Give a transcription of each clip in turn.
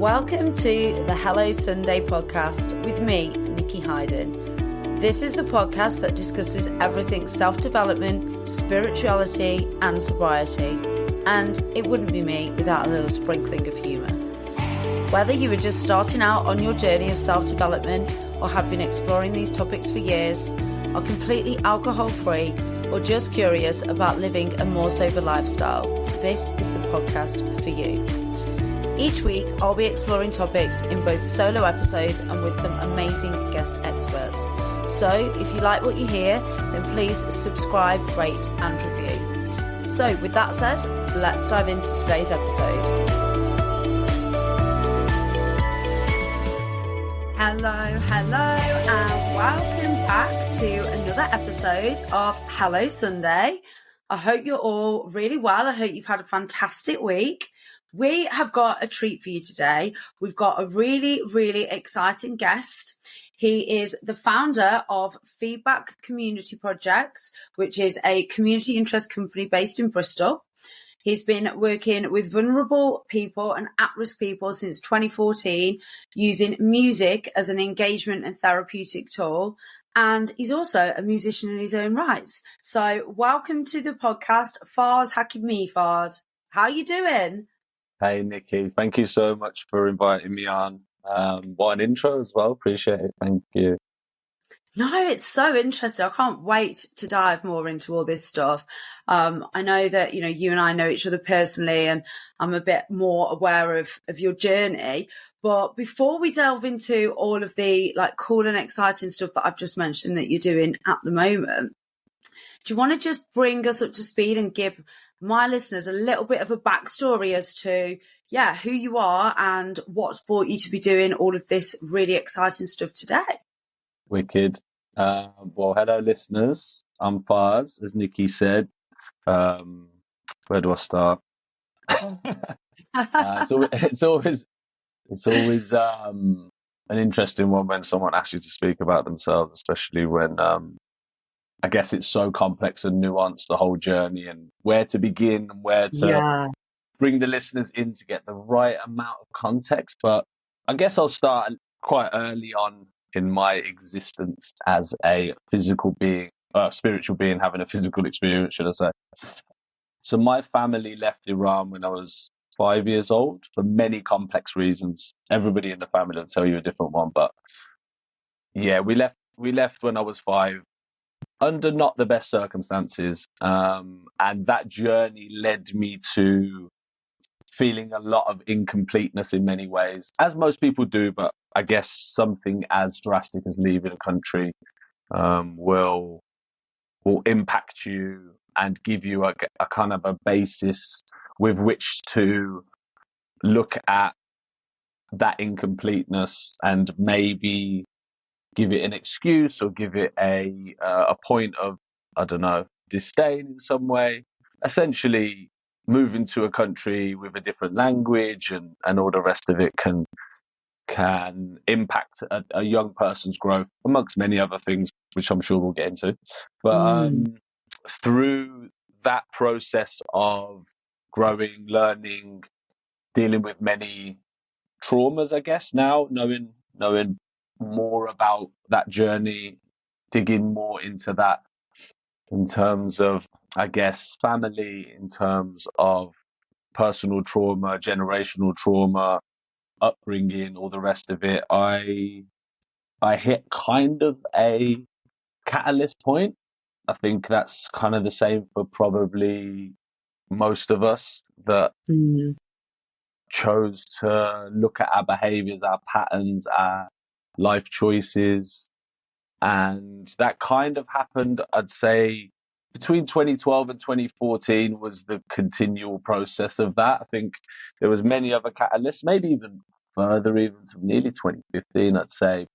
Welcome to the Hello Sunday podcast with me, Nikki Hayden. This is the podcast that discusses everything self-development, spirituality and sobriety. And it wouldn't be me without a little sprinkling of humour. Whether you are just starting out on your journey of self-development or have been exploring these topics for years, are completely alcohol-free or just curious about living a more sober lifestyle, this is the podcast for you. Each week, I'll be exploring topics in both solo episodes and with some amazing guest experts. So if you like what you hear, then please subscribe, rate and review. So with that said, let's dive into today's episode. Hello, and welcome back to another episode of Hello Sunday. I hope you're all really well. I hope you've had a fantastic week. We have got a treat for you today. We've got a really, really exciting guest. He is the founder of Feedback Community Projects, which is a community interest company based in Bristol. He's been working with vulnerable people and at-risk people since 2014, using music as an engagement and therapeutic tool. And he's also a musician in his own rights. So welcome to the podcast, Farz Hakimifard. How are you doing? Hey, Nikki. Thank you so much for inviting me on. What an intro as well. Appreciate it. Thank you. No, it's so interesting. I can't wait to dive more into all this stuff. I know that, you and I know each other personally, and I'm a bit more aware of your journey. But before we delve into all of the cool and exciting stuff that I've just mentioned that you're doing at the moment, do you want to just bring us up to speed and give my listeners a little bit of a backstory as to, who you are and what's brought you to be doing all of this really exciting stuff today? Wicked. Well, hello, listeners. I'm Farz, as Nikki said. Where do I start? It's always an interesting one when someone asks you to speak about themselves, especially when I guess it's so complex and nuanced, the whole journey, and where to begin and where to bring the listeners in to get the right amount of context. But I guess I'll start quite early on in my existence as a physical being, spiritual being, having a physical experience, should I say. So my family left Iran when I was 5 years old for many complex reasons. Everybody in the family will tell you a different one, but yeah, we left when I was 5 under not the best circumstances. And that journey led me to feeling a lot of incompleteness in many ways, as most people do, but I guess something as drastic as leaving a country will impact you and give you a kind of a basis with which to look at that incompleteness and maybe give it an excuse or give it a point of, I don't know, disdain in some way. Essentially, moving to a country with a different language and all the rest of it can impact a young person's growth, amongst many other things, which I'm sure we'll get into. But through that process of growing, learning, dealing with many traumas, I guess now, knowing more about that journey, digging more into that in terms of, I guess, family, in terms of personal trauma, generational trauma, upbringing, all the rest of it, I hit kind of a catalyst point. I think that's kind of the same for probably most of us that chose to look at our behaviors, our patterns, our life choices. And that kind of happened, I'd say, between 2012 and 2014 was the continual process of that. I think there was many other catalysts, maybe even further, even to nearly 2015, I'd say,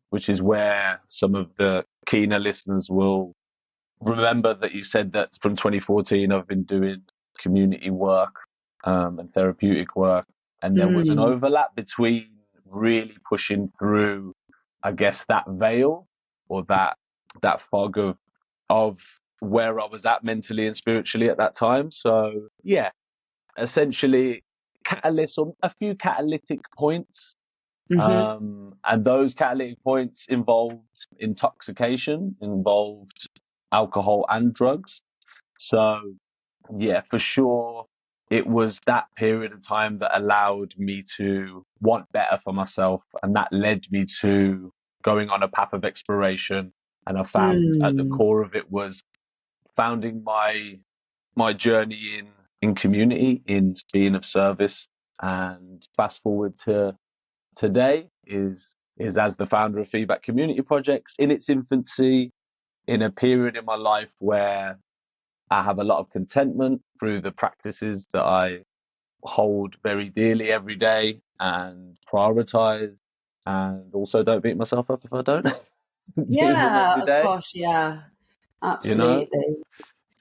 which is where some of the keener listeners will remember that you said that from 2014 I've been doing community work and therapeutic work. And there was an overlap between really pushing through, I guess, that veil or that fog of where I was at mentally and spiritually at that time. So yeah, essentially catalysts or a few catalytic points. Mm-hmm. And those catalytic points involved intoxication, involved alcohol and drugs. So, yeah, for sure, it was that period of time that allowed me to want better for myself. And that led me to going on a path of exploration. And I found at the core of it was founding my journey in community, in being of service. And fast forward to today is as the founder of Feedback Community Projects in its infancy, in a period in my life where I have a lot of contentment through the practices that I hold very dearly every day and prioritize, and also don't beat myself up if I don't do them Yeah, every of day, course, yeah, you know? absolutely.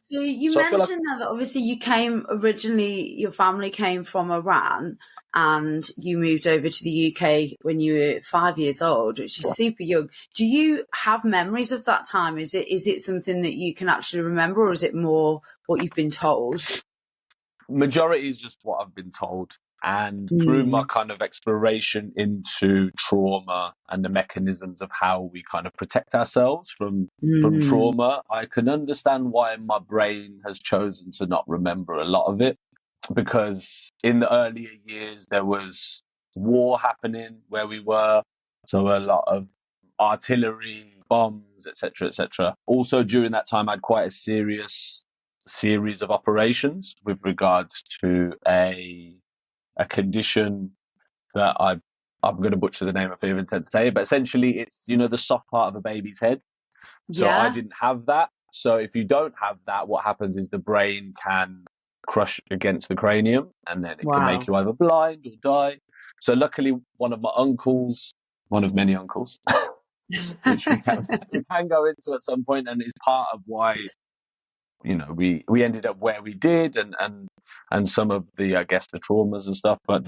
So you So I feel like mentioned that obviously you came originally, your family came from Iran and you moved over to the UK when you were 5 years old, which is super young. Do you have memories of that time? Is it something that you can actually remember, or is it more what you've been told? majority is just what I've been told. And through my Mm. kind of exploration into trauma and the mechanisms of how we kind of protect ourselves from Mm. trauma, I can understand why my brain has chosen to not remember a lot of it. Because in the earlier years, there was war happening where we were. So a lot of artillery, bombs, etc., etc. Also, during that time, I had quite a serious series of operations with regards to a condition that I'm going to butcher the name if I even intend to say it, but essentially it's, the soft part of a baby's head. So I Yeah. didn't have that. So if you don't have that, what happens is the brain can crush against the cranium and then it can make Wow. you either blind or die. So luckily, one of my uncles, one of many uncles, which we can go into at some point, and is part of why we ended up where we did, and some of the, I guess, the traumas and stuff. But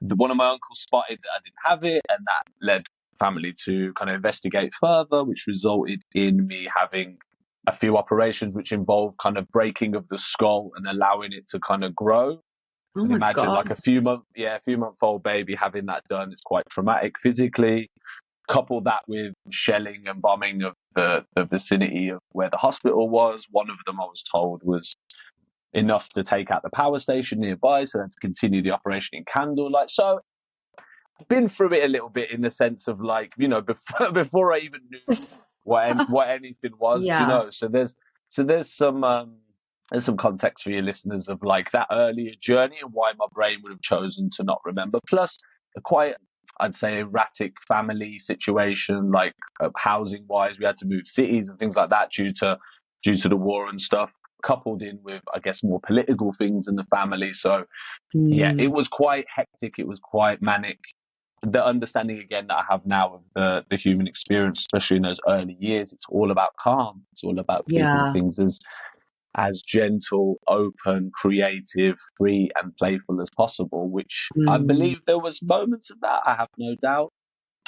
one of my uncles spotted that I didn't have it, and that led family to kind of investigate further, which resulted in me having a few operations which involved kind of breaking of the skull and allowing it to kind of grow. Oh And my imagine God. like a few month old baby having that done. It's quite traumatic physically. Couple that with shelling and bombing of the vicinity of where the hospital was. One of them, I was told, was enough to take out the power station nearby, so then to continue the operation in candlelight. So I've been through it a little bit in the sense of like, before I even knew what anything was, Yeah. So there's some context for your listeners of like that earlier journey and why my brain would have chosen to not remember. Plus a quite, I'd say, erratic family situation, like housing wise, we had to move cities and things like that due to the war and stuff, coupled in with, I guess, more political things in the family. So yeah, it Mm. was quite hectic. It was quite manic. The understanding again that I have now of the human experience, especially in those early years, it's all about calm. It's all about keeping Yeah. things as gentle, open, creative, free, and playful as possible. Which I Mm. believe there was moments of that. I have no doubt.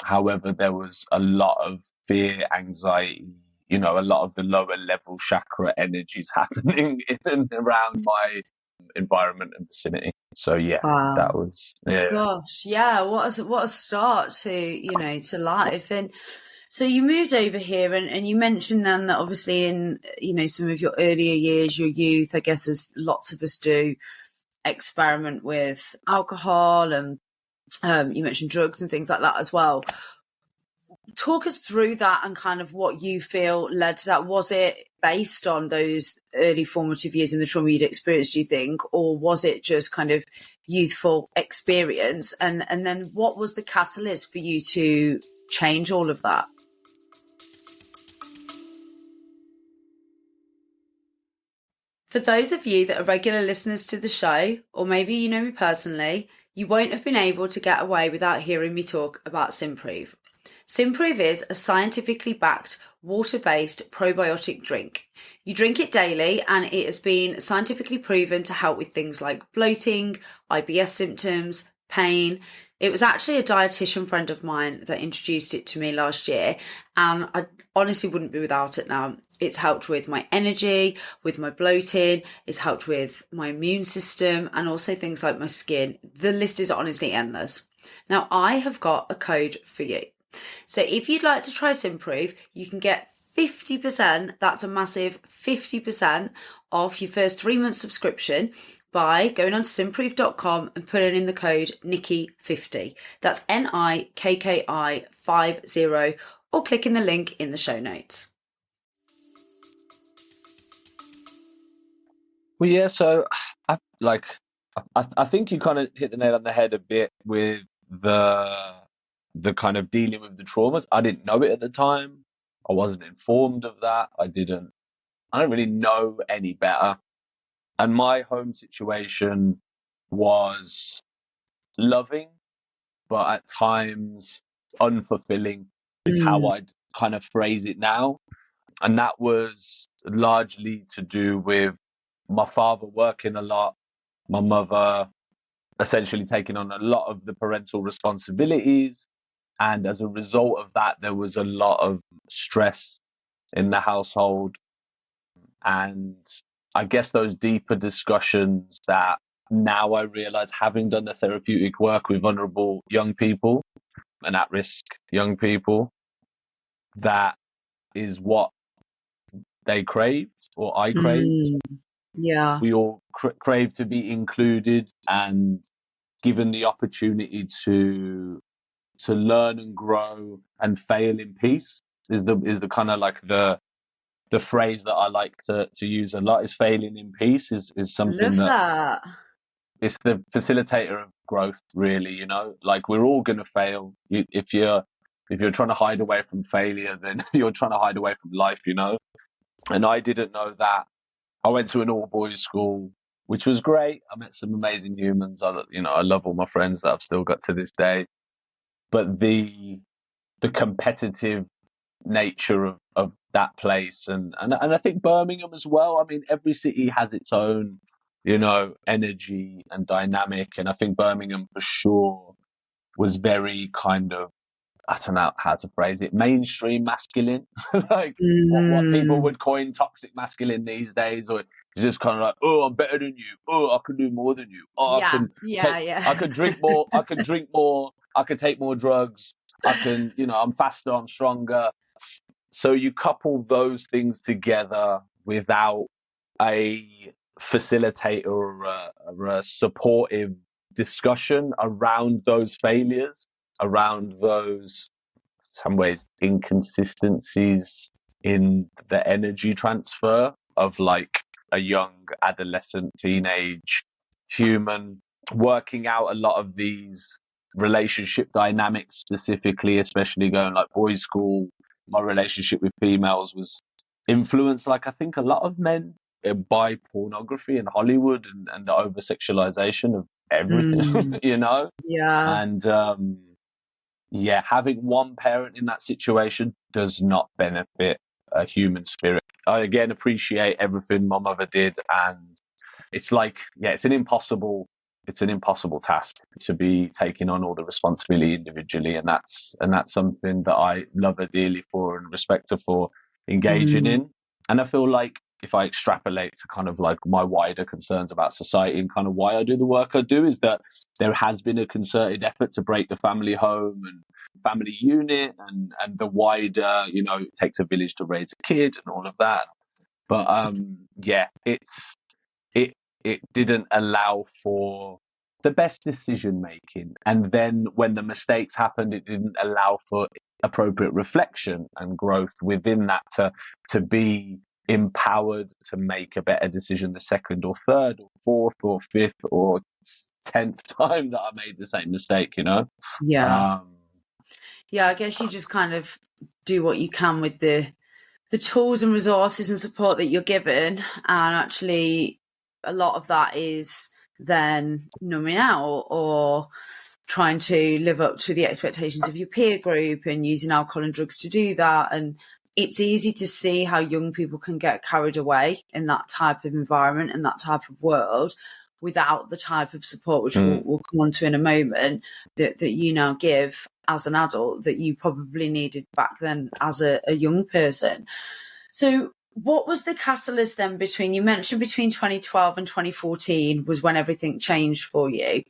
However, there was a lot of fear, anxiety. A lot of the lower level chakra energies happening in and around my environment and vicinity. So yeah, that Wow. was yeah. Gosh, yeah, what a start to, to life. And so you moved over here and you mentioned then that obviously in, some of your earlier years, your youth, I guess as lots of us do, experiment with alcohol and you mentioned drugs and things like that as well. Talk us through that and kind of what you feel led to that. Was it based on those early formative years and the trauma you'd experienced, do you think, or was it just kind of youthful experience? And then what was the catalyst for you to change all of that? For those of you that are regular listeners to the show, or maybe you know me personally, you won't have been able to get away without hearing me talk about Simprove. Simprove is a scientifically backed water-based probiotic drink. You drink it daily and it has been scientifically proven to help with things like bloating, IBS symptoms, pain. It was actually a dietitian friend of mine that introduced it to me last year, and I honestly wouldn't be without it now. It's helped with my energy, with my bloating, it's helped with my immune system, and also things like my skin. The list is honestly endless. Now, I have got a code for you. So if you'd like to try Simprove, you can get 50%, that's a massive 50% off your first 3-month subscription by going on to simprove.com and putting in the code Nikki50. That's NIKKI 50, or clicking the link in the show notes. Well, yeah, so I think you kind of hit the nail on the head a bit with the kind of dealing with the traumas. I didn't know it at the time. I wasn't informed of that. I don't really know any better. And my home situation was loving, but at times unfulfilling is how I'd kind of phrase it now. And that was largely to do with my father working a lot, my mother essentially taking on a lot of the parental responsibilities. And as a result of that, there was a lot of stress in the household. And I guess those deeper discussions that now I realize, having done the therapeutic work with vulnerable young people and at-risk young people, that is what they craved, or I craved. Yeah. We all crave to be included and given the opportunity to learn and grow and fail in peace is the kind of like the phrase that I like to use a lot. Is failing in peace is something Love that. it's the facilitator of growth, really. You know, like, we're all going to fail. If you're trying to hide away from failure, then you're trying to hide away from life, you know. And I didn't know that. I went to an all boys school, which was great. I met some amazing humans. I love all my friends that I've still got to this day. But the competitive nature of that place, and I think Birmingham as well. I mean, every city has its own, energy and dynamic. And I think Birmingham for sure was very kind of, I don't know how to phrase it, mainstream masculine, like what people would coin toxic masculine these days, or just kind of like, oh, I'm better than you. Oh, I can do more than you. Oh, I can drink more. I can drink more. I can take more drugs. I can, I'm faster. I'm stronger. So you couple those things together without a facilitator or a supportive discussion around those failures, around those, some ways, inconsistencies in the energy transfer of like a young adolescent, teenage human, working out a lot of these relationship dynamics, specifically, especially going like boys' school. My relationship with females was influenced, like I think a lot of men, by pornography and Hollywood and the over sexualization of everything, Yeah. And having one parent in that situation does not benefit a human spirit. I again appreciate everything my mother did, and it's like, it's an impossible task to be taking on all the responsibility individually, and that's something that I love her dearly for and respect her for engaging in. And I feel like, if I extrapolate to kind of like my wider concerns about society and kind of why I do the work I do, is that there has been a concerted effort to break the family home and family unit and the wider, it takes a village to raise a kid and all of that. But it didn't allow for the best decision making. And then when the mistakes happened, it didn't allow for appropriate reflection and growth within that to be empowered to make a better decision the second or third or fourth or fifth or 10th time that I made the same mistake, Yeah. I guess you just kind of do what you can with the tools and resources and support that you're given. And actually, a lot of that is then numbing out or trying to live up to the expectations of your peer group and using alcohol and drugs to do that. And it's easy to see how young people can get carried away in that type of environment and that type of world. without the type of support, which we'll come on to in a moment, that you now give as an adult that you probably needed back then as a young person. So what was the catalyst then you mentioned between 2012 and 2014 was when everything changed for you.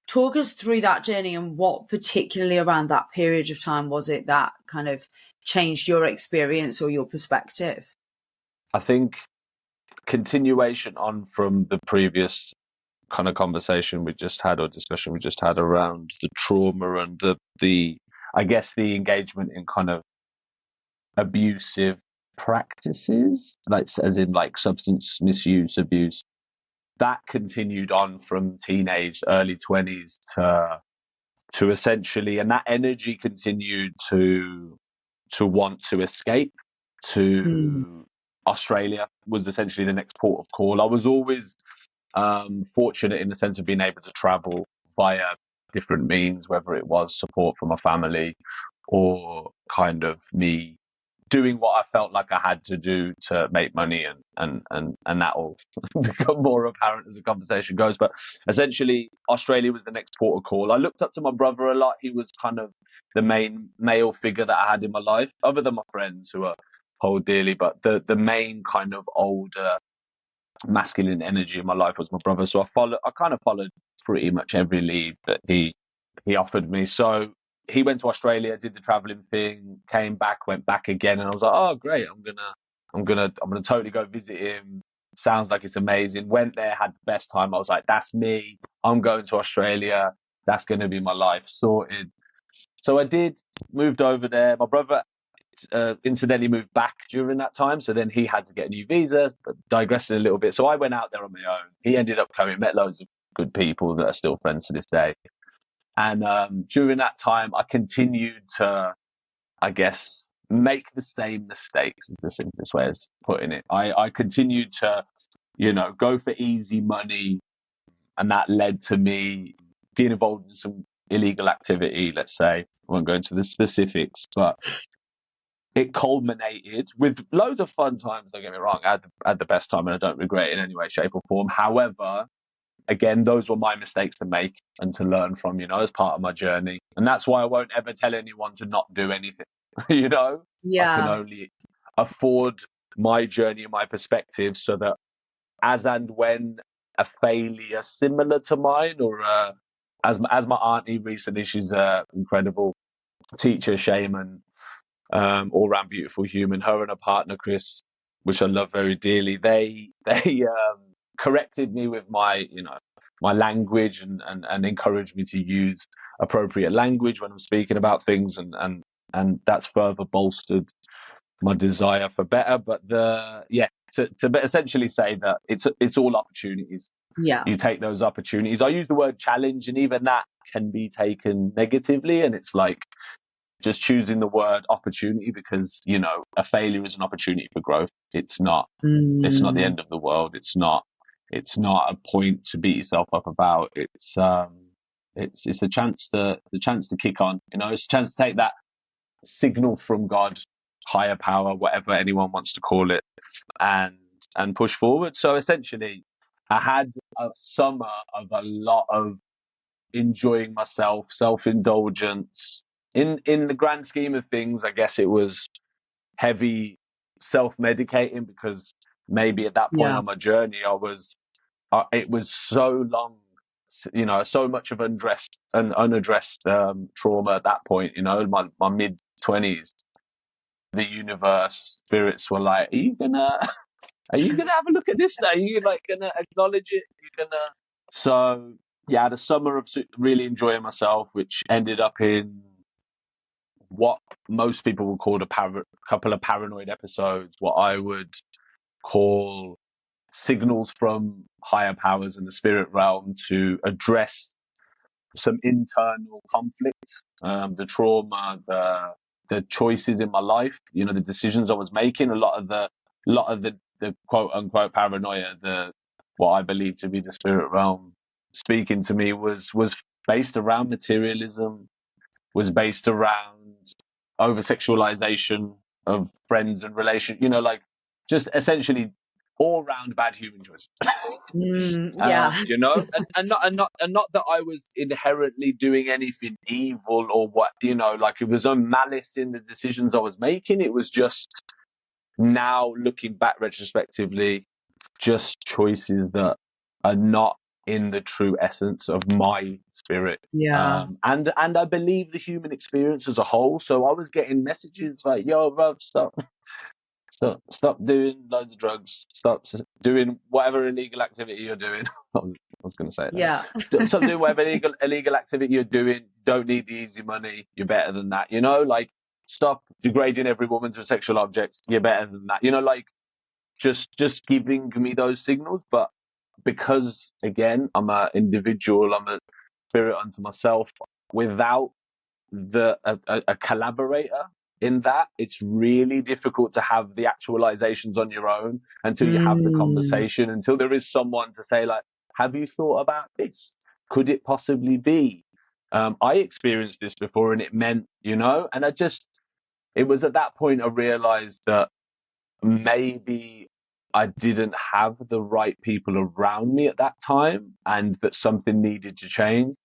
Talk us through that journey, and what particularly around that period of time was it that kind of changed your experience or your perspective? I think continuation on from the previous kind of conversation we just had, or discussion we just had, around the trauma and the I guess the engagement in kind of abusive practices, like as in like substance misuse, abuse, that continued on from teenage, early 20s to essentially, and that energy continued to want to escape to Australia was essentially the next port of call. I was always fortunate in the sense of being able to travel via different means, whether it was support from a family or kind of me doing what I felt like I had to do to make money, and that will become more apparent as the conversation goes. But essentially, Australia was the next port of call. I looked up to my brother a lot. He was kind of the main male figure that I had in my life, other than my friends who I hold dearly. But the main kind of older masculine energy in my life was my brother. So I kind of followed pretty much every lead that he offered me. So he went to Australia, did the traveling thing, came back, went back again, and I was like, oh great, I'm gonna totally go visit him. Sounds like it's amazing. Went there, had the best time. I was like, that's me. I'm going to Australia. That's gonna be my life sorted. So I did, moved over there. My brother incidentally moved back during that time, so then he had to get a new visa. But digressing a little bit, so I went out there on my own. He ended up coming, met loads of good people that are still friends to this day. And during that time, I continued to, I guess, make the same mistakes, is the simplest way of putting it. I continued to, go for easy money, and that led to me being involved in some illegal activity, let's say. I won't go into the specifics, but it culminated with loads of fun times, don't get me wrong. I had the best time, and I don't regret it in any way, shape or form. However, again, those were my mistakes to make and to learn from, as part of my journey. And that's why I won't ever tell anyone to not do anything, Yeah. I can only afford my journey and my perspective so that as and when a failure similar to mine, or as my auntie recently, she's an incredible teacher, shaman, all-round beautiful human, her and her partner, Chris, which I love very dearly, they corrected me with my language, and encouraged me to use appropriate language when I'm speaking about things, and that's further bolstered my desire for better. But to essentially say that it's all opportunities. Yeah. You take those opportunities. I use the word challenge, and even that can be taken negatively, and it's like just choosing the word opportunity, because a failure is an opportunity for growth. It's not the end of the world. It's not a point to beat yourself up about. It's a chance to kick on. It's a chance to take that signal from God, higher power, whatever anyone wants to call it, and push forward. So essentially, I had a summer of a lot of enjoying myself, self-indulgence. In the grand scheme of things, I guess it was heavy self-medicating, because maybe at that point on my journey, it was so long, so much of unaddressed trauma at that point. My mid-20s, the universe, spirits were like, are you gonna have a look at this now? Are you like gonna acknowledge it? So yeah, I had a summer of really enjoying myself, which ended up in what most people would call a couple of paranoid episodes, what I would call signals from higher powers in the spirit realm to address some internal conflict, the trauma, the choices in my life, the decisions I was making. A lot of the quote unquote paranoia, what I believe to be the spirit realm speaking to me, was based around materialism, was based around over sexualization of friends and relations, like just essentially all round bad human choices. Yeah. And not that I was inherently doing anything evil or what, like it was no malice in the decisions I was making. It was just, now looking back retrospectively, just choices that are not in the true essence of my spirit. Yeah. And I believe the human experience as a whole. So I was getting messages like, yo, bro, stop doing loads of drugs. Stop doing whatever illegal activity you're doing. I was going to say that. Yeah. Stop doing whatever illegal activity you're doing. Don't need the easy money. You're better than that. Like, stop degrading every woman to a sexual object. You're better than that. Like, just giving me those signals. But because, again, I'm an individual, I'm a spirit unto myself, without a collaborator in that, it's really difficult to have the actualizations on your own until you have the conversation, until there is someone to say, like, have you thought about this? Could it possibly be? I experienced this before, and it meant, and it was at that point I realized that maybe I didn't have the right people around me at that time, and that something needed to change.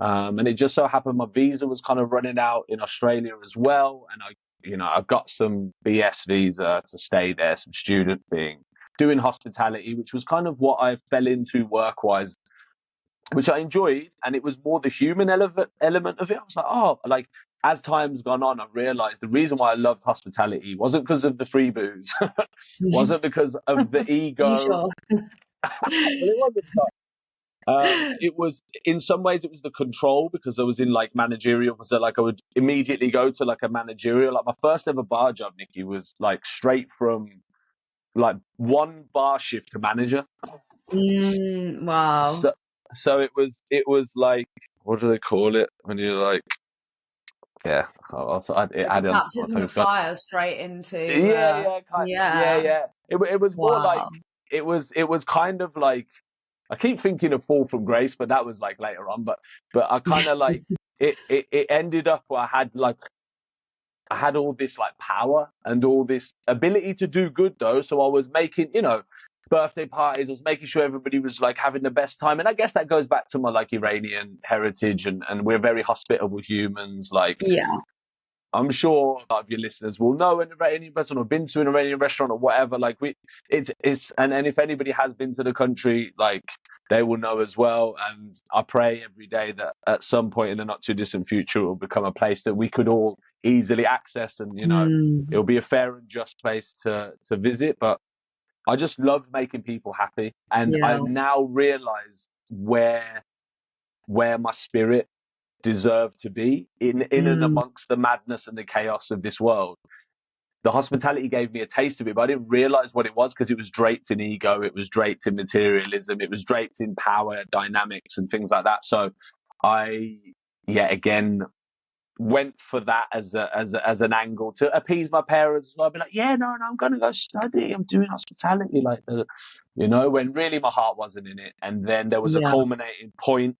And it just so happened my visa was kind of running out in Australia as well. And I've got some BS visa to stay there, some student thing, doing hospitality, which was kind of what I fell into work-wise, which I enjoyed. And it was more the human element of it. I was like, oh, like, as time's gone on, I realized the reason why I loved hospitality wasn't because of the free booze, wasn't because of the ego. Sure? Well, it wasn't. It was, in some ways, it was the control, because I was in like managerial. So like I would immediately go to like a managerial. Like my first ever bar job, Nikki, was like straight from like one bar shift to manager. Wow. So it was like, what do they call it when you're like, yeah, Like a baptism of fire straight into yeah. It was more like, wow. it was kind of like, I keep thinking of Fall from Grace, but that was like later on. But I kind of like it ended up where I had all this like power and all this ability to do good though. So I was making, birthday parties. I was making sure everybody was like having the best time. And I guess that goes back to my like Iranian heritage, and we're very hospitable humans. Like, Yeah. I'm sure a lot of your listeners will know an Iranian restaurant or been to an Iranian restaurant or whatever. Like and if anybody has been to the country, like, they will know as well. And I pray every day that at some point in the not too distant future, it will become a place that we could all easily access, and it'll be a fair and just place to visit. But I just love making people happy, and I've now realized where my spirit deserve to be in and amongst the madness and the chaos of this world. The hospitality gave me a taste of it, but I didn't realize what it was, because it was draped in ego, it was draped in materialism, it was draped in power dynamics and things like that. So I, again, went for that as an angle to appease my parents. So I'd be like, no, I'm going to go study. I'm doing hospitality, like when really my heart wasn't in it. And then there was a culminating point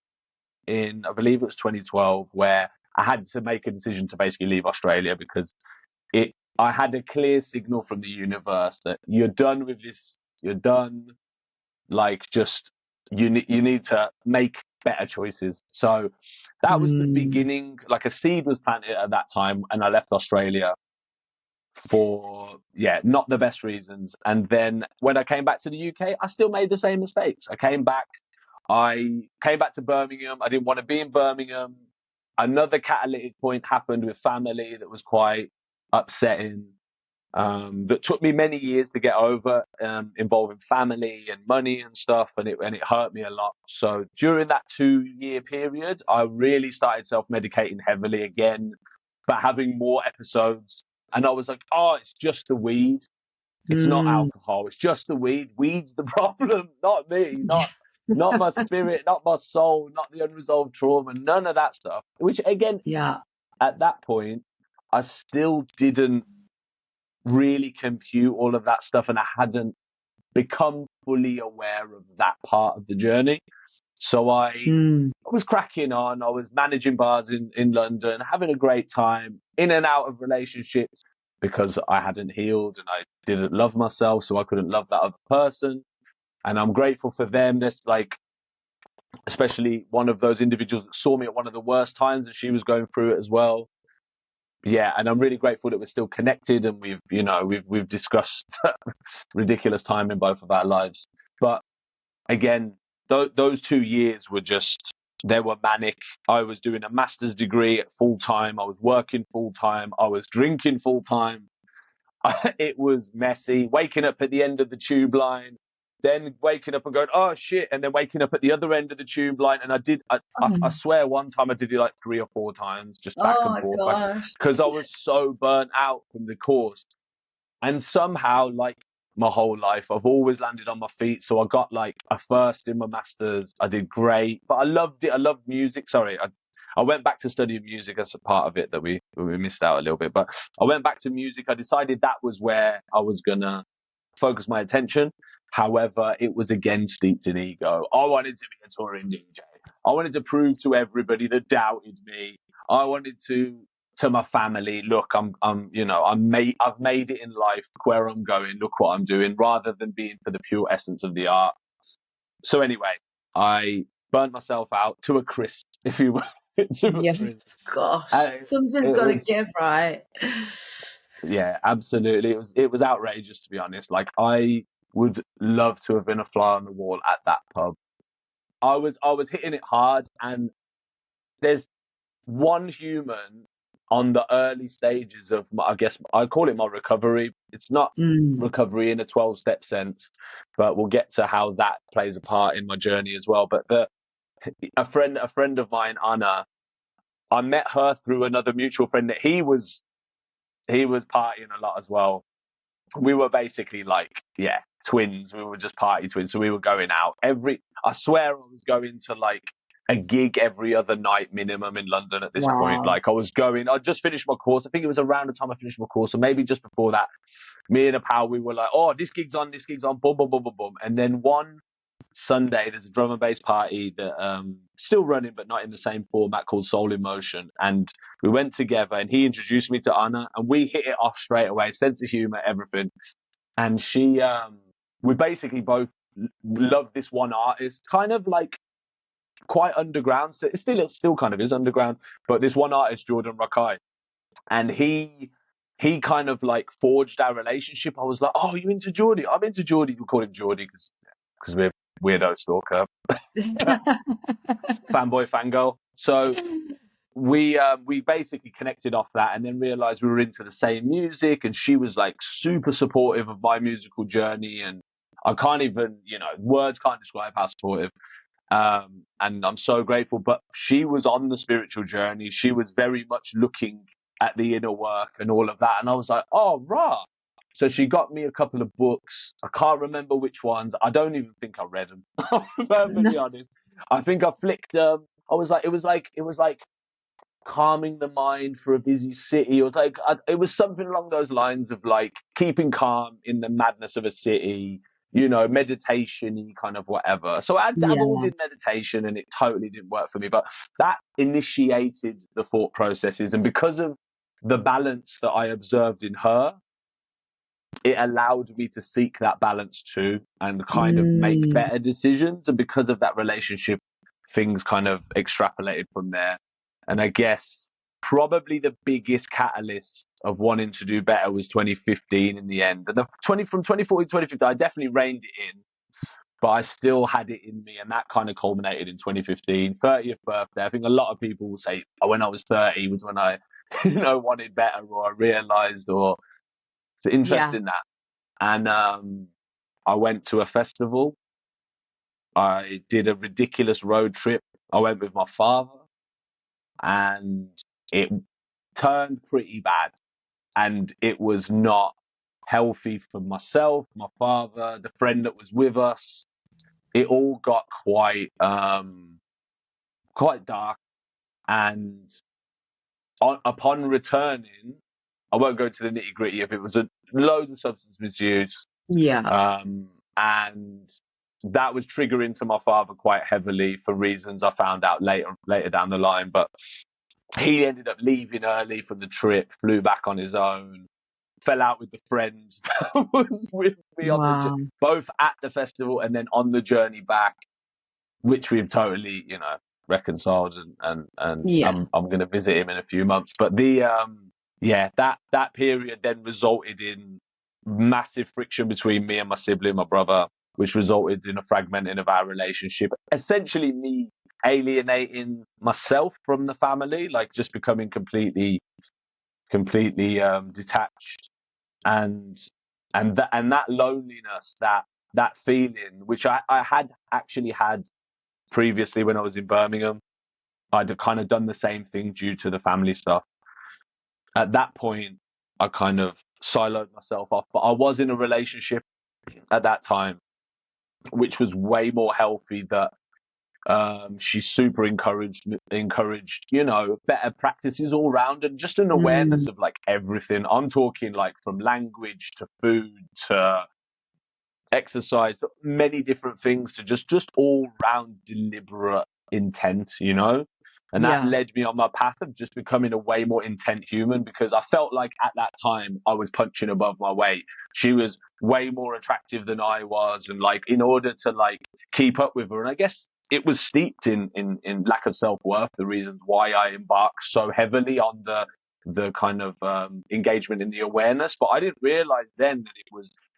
in, I believe it was 2012, where I had to make a decision to basically leave Australia, because I had a clear signal from the universe that you're done with this. You're done. Like, just you need to make better choices. So that was the beginning. Like, a seed was planted at that time, and I left Australia for not the best reasons. And then when I came back to the UK, I still made the same mistakes. I came back to Birmingham. I didn't want to be in Birmingham. Another catalytic point happened with family that was quite upsetting, that took me many years to get over, involving family and money and stuff, and it hurt me a lot. So during that 2-year period, I really started self-medicating heavily again, but having more episodes. And I was like, oh, it's just the weed. It's not alcohol. It's just the weed. Weed's the problem, not me, not my spirit, not my soul, not the unresolved trauma, none of that stuff. Which, again, at that point, I still didn't really compute all of that stuff, and I hadn't become fully aware of that part of the journey. So I was cracking on. I was managing bars in London, having a great time, in and out of relationships, because I hadn't healed and I didn't love myself, so I couldn't love that other person. And I'm grateful for them. There's like, especially one of those individuals that saw me at one of the worst times, and she was going through it as well. Yeah, and I'm really grateful that we're still connected, and we've discussed ridiculous time in both of our lives. But again, those 2 years were they were manic. I was doing a master's degree at full time. I was working full time. I was drinking full time. It was messy. Waking up at the end of the tube line, then waking up and going, oh shit, and then waking up at the other end of the tube line. And I swear one time I did it like 3 or 4 times, just back Oh and my forth, gosh. because I was so burnt out from the course. And somehow, like my whole life, I've always landed on my feet. So I got like a first in my master's. I did great, but I loved it. I loved music. Sorry, I went back to studying music as a part of it that we missed out a little bit. But I went back to music. I decided that was where I was gonna focus my attention. However, it was again steeped in ego. I wanted to be a touring DJ. I wanted to prove to everybody that doubted me. I wanted to my family, look, I've made it in life. Look where I'm going. Look what I'm doing, rather than being for the pure essence of the art. So anyway, I burnt myself out to a crisp, if you will. Yes, gosh, something's got to give, right? Yeah, absolutely. It was outrageous, to be honest. Like, I would love to have been a fly on the wall at that pub. I was hitting it hard, and there's one human on the early stages of I guess I call it my recovery. It's not recovery in a 12-step sense, but we'll get to how that plays a part in my journey as well. But a friend of mine, Anna, I met her through another mutual friend that he was partying a lot as well. We were basically like, yeah, twins. We were just party twins. So we were going out I swear I was going to like a gig every other night minimum in London at this point. Like I just finished my course. I think it was around the time I finished my course, or maybe just before that. Me and a pal, we were like, oh, this gig's on, boom, boom, boom, boom, boom. And then one Sunday, there's a drum and bass party that still running, but not in the same format, called Soul in Motion. And we went together, and he introduced me to Anna, and we hit it off straight away. Sense of humor, everything. And we basically both loved this one artist, kind of like quite underground. So it still kind of is underground, but this one artist, Jordan Rakai, and he kind of like forged our relationship. I was like, oh, you into Geordie? I'm into Geordie. We call him Geordie because we're weirdo stalker, fanboy, fangirl. So we basically connected off that, and then realized we were into the same music, and she was like super supportive of my musical journey, and I can't even, words can't describe how supportive. And I'm so grateful. But she was on the spiritual journey. She was very much looking at the inner work and all of that. And I was like, oh, rah. So she got me a couple of books. I can't remember which ones. I don't even think I read them. I'm perfectly honest. I think I flicked them. It was like calming the mind for a busy city. It was something along those lines of like keeping calm in the madness of a city. Meditation-y kind of whatever. So I dabbled in meditation, and it totally didn't work for me. But that initiated the thought processes. And because of the balance that I observed in her, it allowed me to seek that balance too, and kind of make better decisions. And because of that relationship, things kind of extrapolated from there. And I guess probably the biggest catalyst of wanting to do better was 2015 in the end. And from 2014 to 2015, I definitely reined it in, but I still had it in me. And that kind of culminated in 2015, 30th birthday. I think a lot of people will say, oh, when I was 30 was when I, wanted better, or I realized, or it's interesting that. And I went to a festival. I did a ridiculous road trip. I went with my father, and it turned pretty bad, and it was not healthy for myself, my father, the friend that was with us. It all got quite dark, and upon returning, I won't go to the nitty gritty of it. It was loads of substance misuse, and that was triggering to my father quite heavily for reasons I found out later down the line. But he ended up leaving early from the trip, flew back on his own. fell out with the friends that was with me on Wow. both at the festival and then on the journey back, which we've totally, reconciled, and Yeah. I'm going to visit him in a few months. But that period then resulted in massive friction between me and my sibling, my brother, which resulted in a fragmenting of our relationship. Essentially, me alienating myself from the family, like just becoming completely detached, and that loneliness, that feeling, which I had actually had previously when I was in Birmingham. I'd kind of done the same thing due to the family stuff. At that point, I kind of siloed myself off, but I was in a relationship at that time, which was way more healthy. That she super encouraged, better practices all round, and just an awareness of like everything. I'm talking like from language to food to exercise, many different things, to just all round deliberate intent, and that Yeah. led me on my path of just becoming a way more intent human, because I felt like at that time I was punching above my weight. She was way more attractive than I was, and like in order to like keep up with her, and I guess it was steeped in lack of self-worth, the reasons why I embarked so heavily on the kind of engagement in the awareness. But I didn't realize then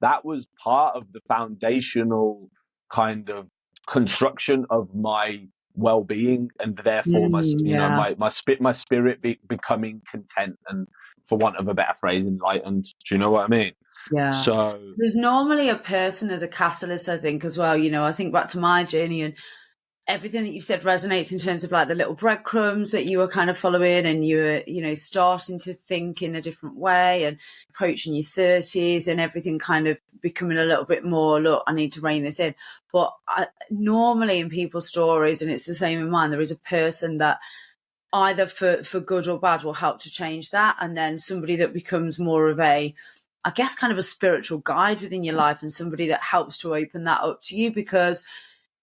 that was part of the foundational kind of construction of my well-being, and therefore Yeah. my spirit becoming content, and for want of a better phrase, enlightened. Do you know what I mean? Yeah. So There's normally a person as a catalyst, I think, as well. I think back to my journey, and everything that you said resonates in terms of like the little breadcrumbs that you were kind of following, and you were, starting to think in a different way and approaching your 30s and everything kind of becoming a little bit more, look, I need to rein this in. But normally in people's stories, and it's the same in mine, there is a person that either for good or bad will help to change that. And then somebody that becomes more of I guess kind of a spiritual guide within your life, and somebody that helps to open that up to you, because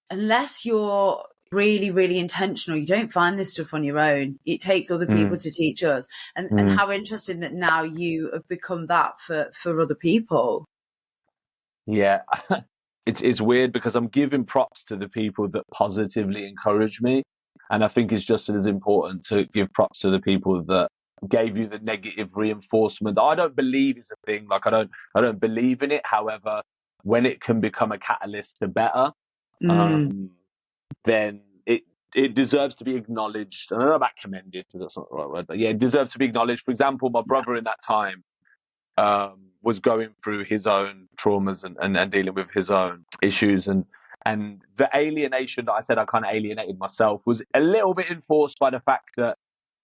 unless you're really, really intentional, you don't find this stuff on your own. It takes other people to teach us. And how interesting that now you have become that for other people. Yeah, it's weird because I'm giving props to the people that positively encourage me, and I think it's just as important to give props to the people that gave you the negative reinforcement that I don't believe is a thing. Like I don't believe in it. However, when it can become a catalyst to better, then it deserves to be acknowledged. I don't know about commended, because that's not the right word, but yeah, it deserves to be acknowledged. For example, my brother in that time was going through his own traumas and dealing with his own issues, and the alienation that I said I kind of alienated myself was a little bit enforced by the fact that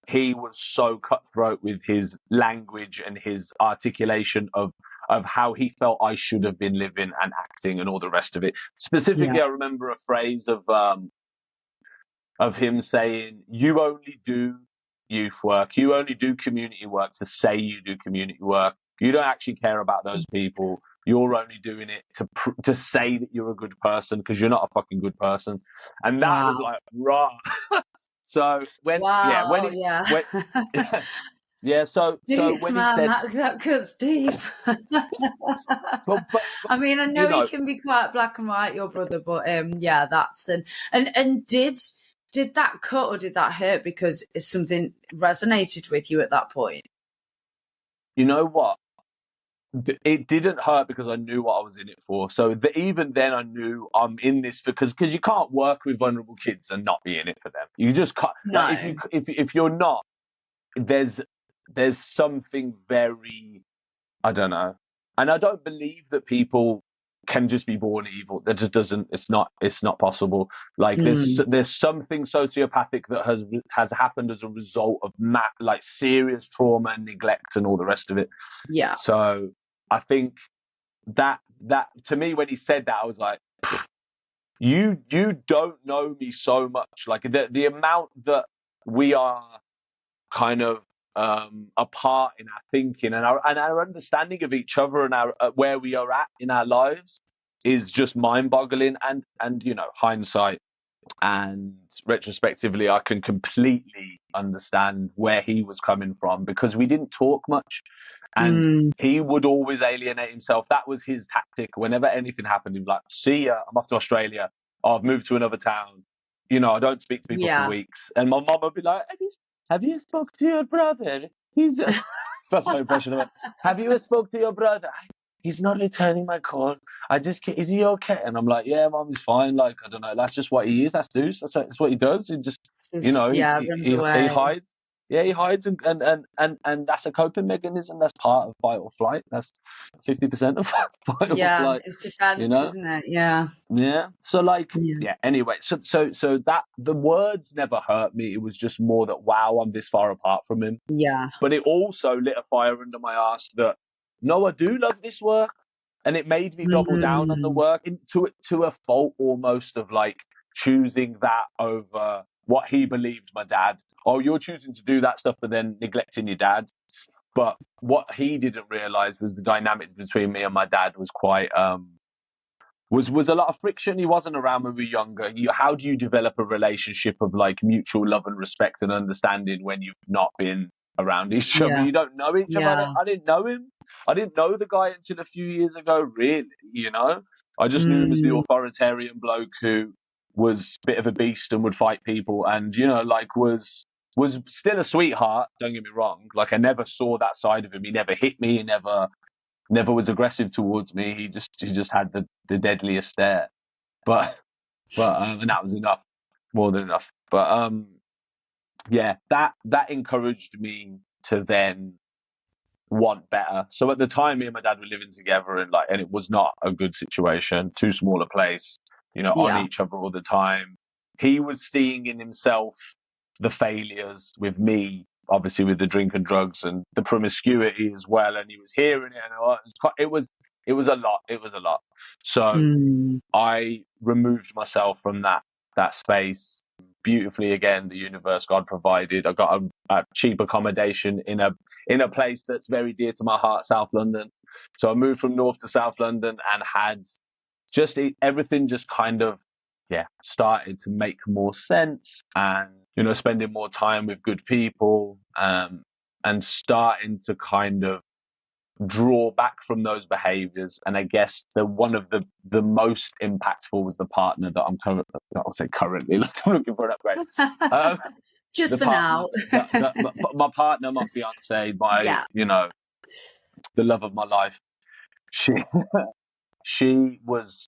he was so cutthroat with his language and his articulation of how he felt I should have been living and acting and all the rest of it. Specifically, I remember a phrase of him saying, "You only do youth work, you only do community work to say you do community work. You don't actually care about those people. You're only doing it to say that you're a good person, because you're not a fucking good person." And that was like, raw. So when he's so when he said that cuts deep. but I mean, I know he can be quite black and white, your brother, but that's and did that cut or did that hurt because it's something resonated with you at that point? You know what? It didn't hurt because I knew what I was in it for. So even then I knew I'm in this because you can't work with vulnerable kids and not be in it for them. You just can't. No. Like if you're not, there's something very, I don't know. And I don't believe that people can just be born evil. That just doesn't. It's not possible. Like there's something sociopathic that has happened as a result of like serious trauma and neglect and all the rest of it. Yeah. So I think that to me, when he said that, I was like, you don't know me so much. Like the amount that we are kind of apart in our thinking and our understanding of each other and our where we are at in our lives is just mind-boggling. And hindsight and retrospectively, I can completely understand where he was coming from, because we didn't talk much. And he would always alienate himself. That was his tactic. Whenever anything happened, he'd be like, see ya, I'm off to Australia. Oh, I've moved to another town. I don't speak to people for weeks. And my mum would be like, have you spoke to your brother? That's my impression of it. Have you spoke to your brother? He's not returning my call. Is he okay? And I'm like, yeah, mum, he's fine. Like, I don't know. That's just what he is. That's Deuce. That's what he does. He just, runs away. he hides. Yeah, he hides, and that's a coping mechanism. That's part of fight or flight. That's 50% of fight or flight. Yeah, it's defense, isn't it? Yeah. Yeah. So anyway, so that the words never hurt me. It was just more that, wow, I'm this far apart from him. Yeah. But it also lit a fire under my ass that, no, I do love this work. And it made me double down on the work to a fault almost of like choosing that over what he believed my dad. Oh, you're choosing to do that stuff, but then neglecting your dad. But what he didn't realize was the dynamic between me and my dad was quite, was a lot of friction. He wasn't around when we were younger. How do you develop a relationship of like mutual love and respect and understanding when you've not been around each other? You don't know each other. I didn't know him. I didn't know the guy until a few years ago, really, I just knew him as the authoritarian bloke who was a bit of a beast and would fight people and, was still a sweetheart, don't get me wrong. Like, I never saw that side of him. He never hit me. He never was aggressive towards me. He just had the deadliest stare. But and that was enough, more than enough. But that encouraged me to then want better. So at the time, me and my dad were living together, and it was not a good situation. Too small a place, on each other all the time. He was seeing in himself the failures with me, obviously with the drink and drugs and the promiscuity as well, and he was hearing it, and it was a lot. It was a lot. So I removed myself from that space. Beautifully, again, the universe, God provided. I got a cheap accommodation in a place that's very dear to my heart, South London. So I moved from North to South London and had everything just kind of started to make more sense, and spending more time with good people, and starting to kind of draw back from those behaviors. And I guess one of the most impactful was the partner that I'm currently I'm looking for an upgrade. Just for now. My partner, my fiance, the love of my life. She was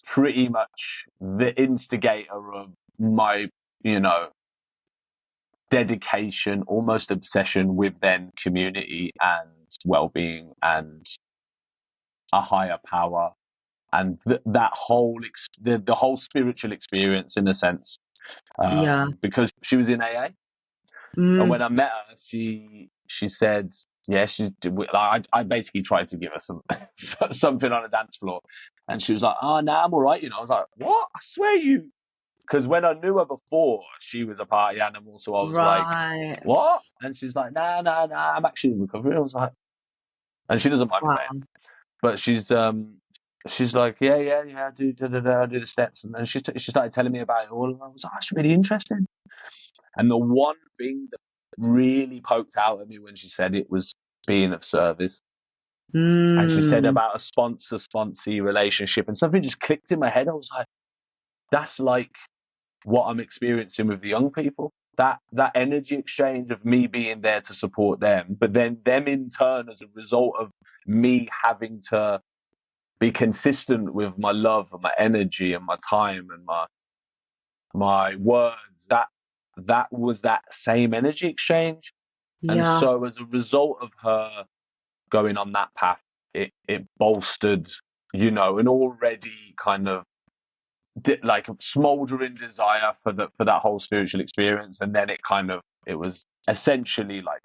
pretty much the instigator of my, dedication, almost obsession with then community and well-being and a higher power, and that whole the whole spiritual experience, in a sense, because she was in AA. And when I met her, she said, I basically tried to give her something on a dance floor, and she was like, oh, no, I'm all right. I was like, what? I swear because when I knew her before, she was a party animal. So I was like, what? And she's like, nah, I'm actually in recovery. I was like, and she doesn't mind me saying, but she's like, yeah, I do the steps. And then she started telling me about it all. And I was like, that's really interesting. And the one thing that really poked out at me when she said it was being of service. And she said about a sponsor-sponsee relationship, and something just clicked in my head. I was like, that's like what I'm experiencing with the young people. That energy exchange of me being there to support them, but then them in turn, as a result of me having to be consistent with my love and my energy and my time and my words, that was that same energy exchange. And so as a result of her going on that path, it bolstered, an already kind of like a smoldering desire for that whole spiritual experience. And then it was essentially like,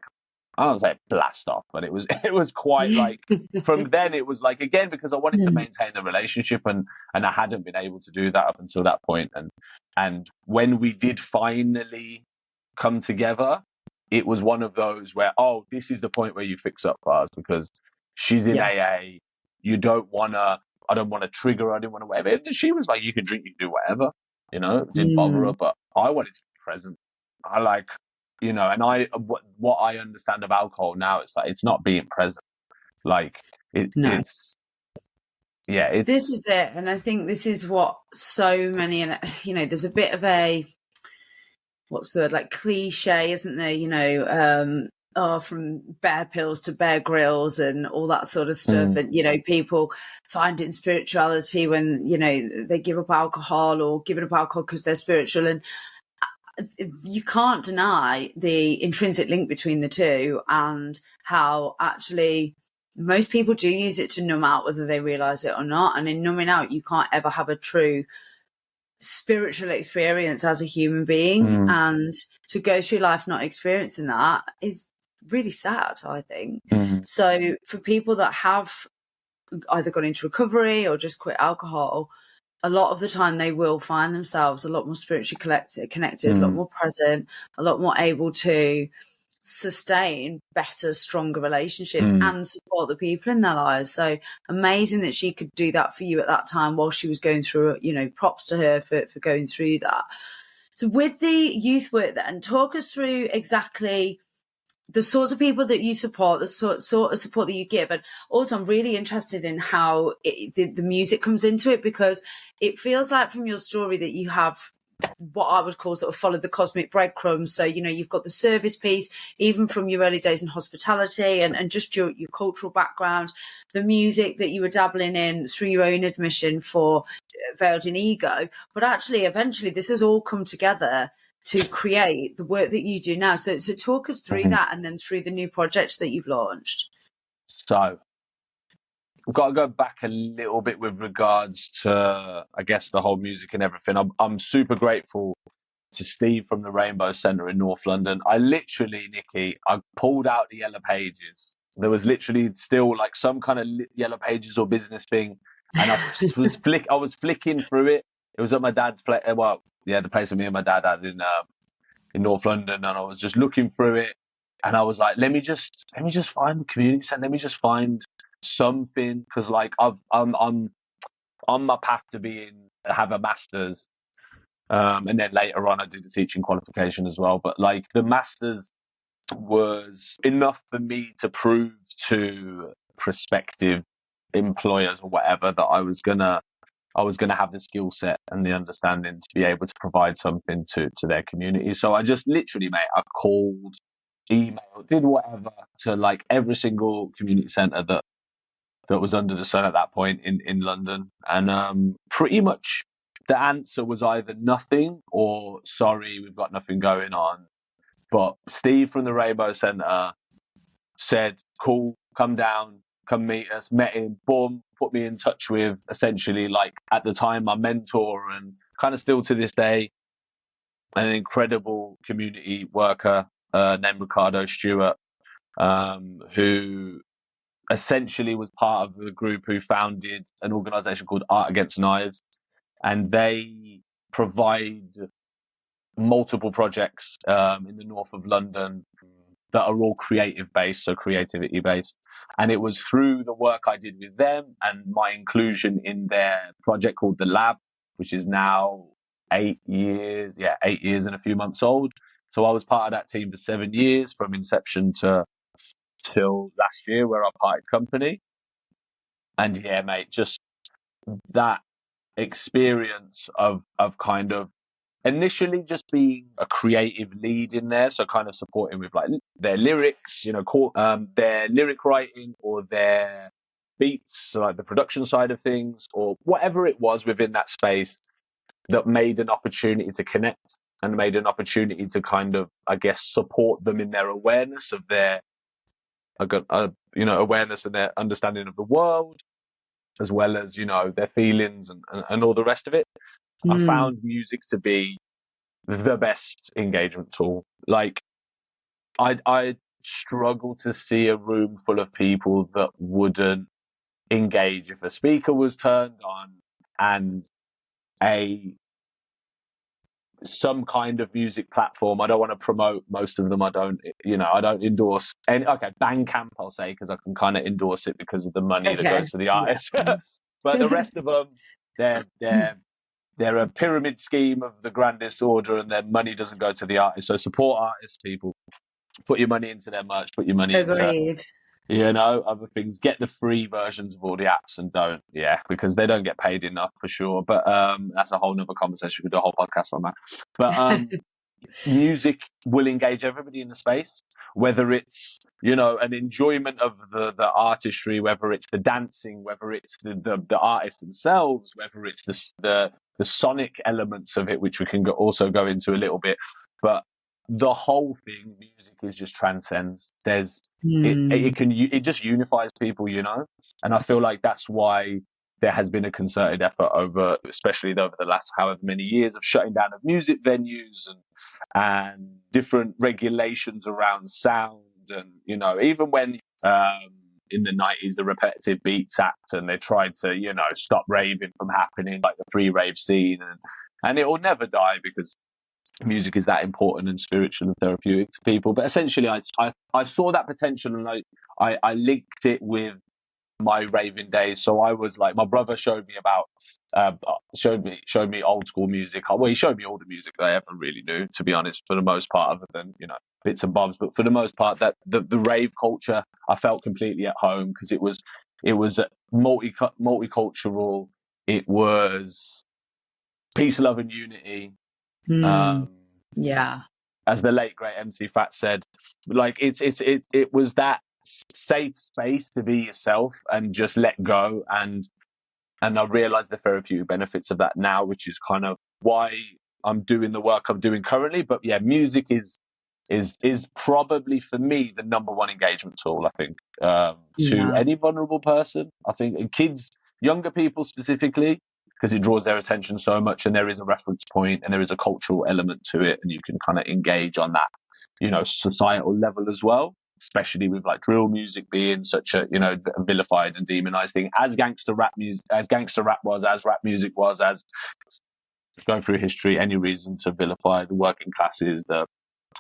I don't say blast off, but it was quite like, from then it was like, again, because I wanted to maintain the relationship, and I hadn't been able to do that up until that point. And when we did finally come together, it was one of those where, oh, this is the point where you fix up, Farz, because she's in AA. I don't want to trigger her. I didn't want to whatever. She was like, you can drink, you can do whatever, it didn't bother her, but I wanted to be present. I like, and what I understand of alcohol now, it's like, it's not being present. Like No. it's This is it. And I think this is what so many, and there's a bit of a, what's the word, like cliche, isn't there? From Bear Pills to Bear Grylls and all that sort of stuff. And, people finding spirituality when, they give up alcohol or give up alcohol because they're spiritual. And you can't deny the intrinsic link between the two, and how actually most people do use it to numb out, whether they realize it or not. And in numbing out, you can't ever have a true spiritual experience as a human being. And to go through life not experiencing that is really sad, I think. So for people that have either gone into recovery or just quit alcohol, a lot of the time they will find themselves a lot more spiritually connected, a lot more present, a lot more able to sustain better, stronger relationships and support the people in their lives. So amazing that she could do that for you at that time while she was going through it. Props to her for going through that. So with the youth work then, talk us through exactly the sorts of people that you support, the sort of support that you give. And also I'm really interested in how the music comes into it, because it feels like from your story that you have what I would call sort of follow the cosmic breadcrumbs. So, you've got the service piece, even from your early days in hospitality and just your cultural background, the music that you were dabbling in through your own admission for Veiled in Ego. But actually, eventually, this has all come together to create the work that you do now. So talk us through that, and then through the new projects that you've launched. So I've got to go back a little bit with regards to, I guess, the whole music and everything. I'm super grateful to Steve from the Rainbow Centre in North London. I literally, Nikki, I pulled out the yellow pages. There was literally still like some kind of yellow pages or business thing, and I was flicking through it. It was at my dad's place. Well, yeah, the place that me and my dad had in North London, and I was just looking through it, and I was like, let me just find the community centre. Let me just find something, because like I'm on my path to have a master's, and then later on I did a teaching qualification as well. But like the master's was enough for me to prove to prospective employers or whatever that I was gonna have the skill set and the understanding to be able to provide something to their community. So I just literally, mate, I called, emailed, did whatever to like every single community centre that was under the sun at that point in London. And pretty much the answer was either nothing or sorry, we've got nothing going on. But Steve from the Rainbow Centre said, cool, come down, come meet us, met him, boom, put me in touch with essentially, like at the time, my mentor, and kind of still to this day, an incredible community worker named Ricardo Stewart, who essentially was part of the group who founded an organisation called Art Against Knives, and they provide multiple projects in the north of London that are all creative based, so creativity based. And it was through the work I did with them and my inclusion in their project called The Lab, which is now 8 years and a few months old. So I was part of that team for 7 years, from inception till last year, where I parted company. And yeah, mate, just that experience of kind of initially just being a creative lead in there, so kind of supporting with like their lyrics, their lyric writing or their beats, so like the production side of things or whatever it was within that space, that made an opportunity to connect and made an opportunity to kind of, I guess, support them in their awareness of their awareness and their understanding of the world, as well as, their feelings and all the rest of it. I found music to be the best engagement tool. Like, I struggle to see a room full of people that wouldn't engage if a speaker was turned on and some kind of music platform. I don't want to promote most of them. I don't endorse any. Okay, Bandcamp I'll say, because I can kind of endorse it because of the money that goes to the artist. Yeah. But the rest of them, they're a pyramid scheme of the grandest order, and their money doesn't go to the artist. So support artists, people. Put your money into their merch. Put your money into other things. Get the free versions of all the apps and don't, because they don't get paid enough for sure. But that's a whole nother conversation. We could do a whole podcast on that. But music will engage everybody in the space, whether it's an enjoyment of the artistry, whether it's the dancing, whether it's the artists themselves, whether it's the sonic elements of it, which we can also go into a little bit. But the whole thing, music is just transcends. It just unifies people, and I feel like that's why there has been a concerted effort especially over the last however many years, of shutting down of music venues and different regulations around sound. And even when in the 90s the Repetitive Beats Act, and they tried to stop raving from happening, like the pre-rave scene, and it will never die because music is that important and spiritual and therapeutic to people. But essentially I saw that potential, and I linked it with my raving days. So I was like, my brother showed me old school music. Well, he showed me all the music that I ever really knew, to be honest, for the most part, other than bits and bobs. But for the most part, that the rave culture, I felt completely at home, because it was multicultural. It was peace, love, and unity. As the late great MC Fat said, like it was that safe space to be yourself and just let go. And I realize the therapeutic benefits of that now, which is kind of why I'm doing the work I'm doing currently. But yeah, music is probably for me the number one engagement tool, I think, to any vulnerable person. I think, and kids, younger people specifically, because it draws their attention so much, and there is a reference point and there is a cultural element to it, and you can kind of engage on that, societal level as well, especially with like drill music being such a, vilified and demonized thing, as gangster rap was, as rap music was, as going through history, any reason to vilify the working classes, the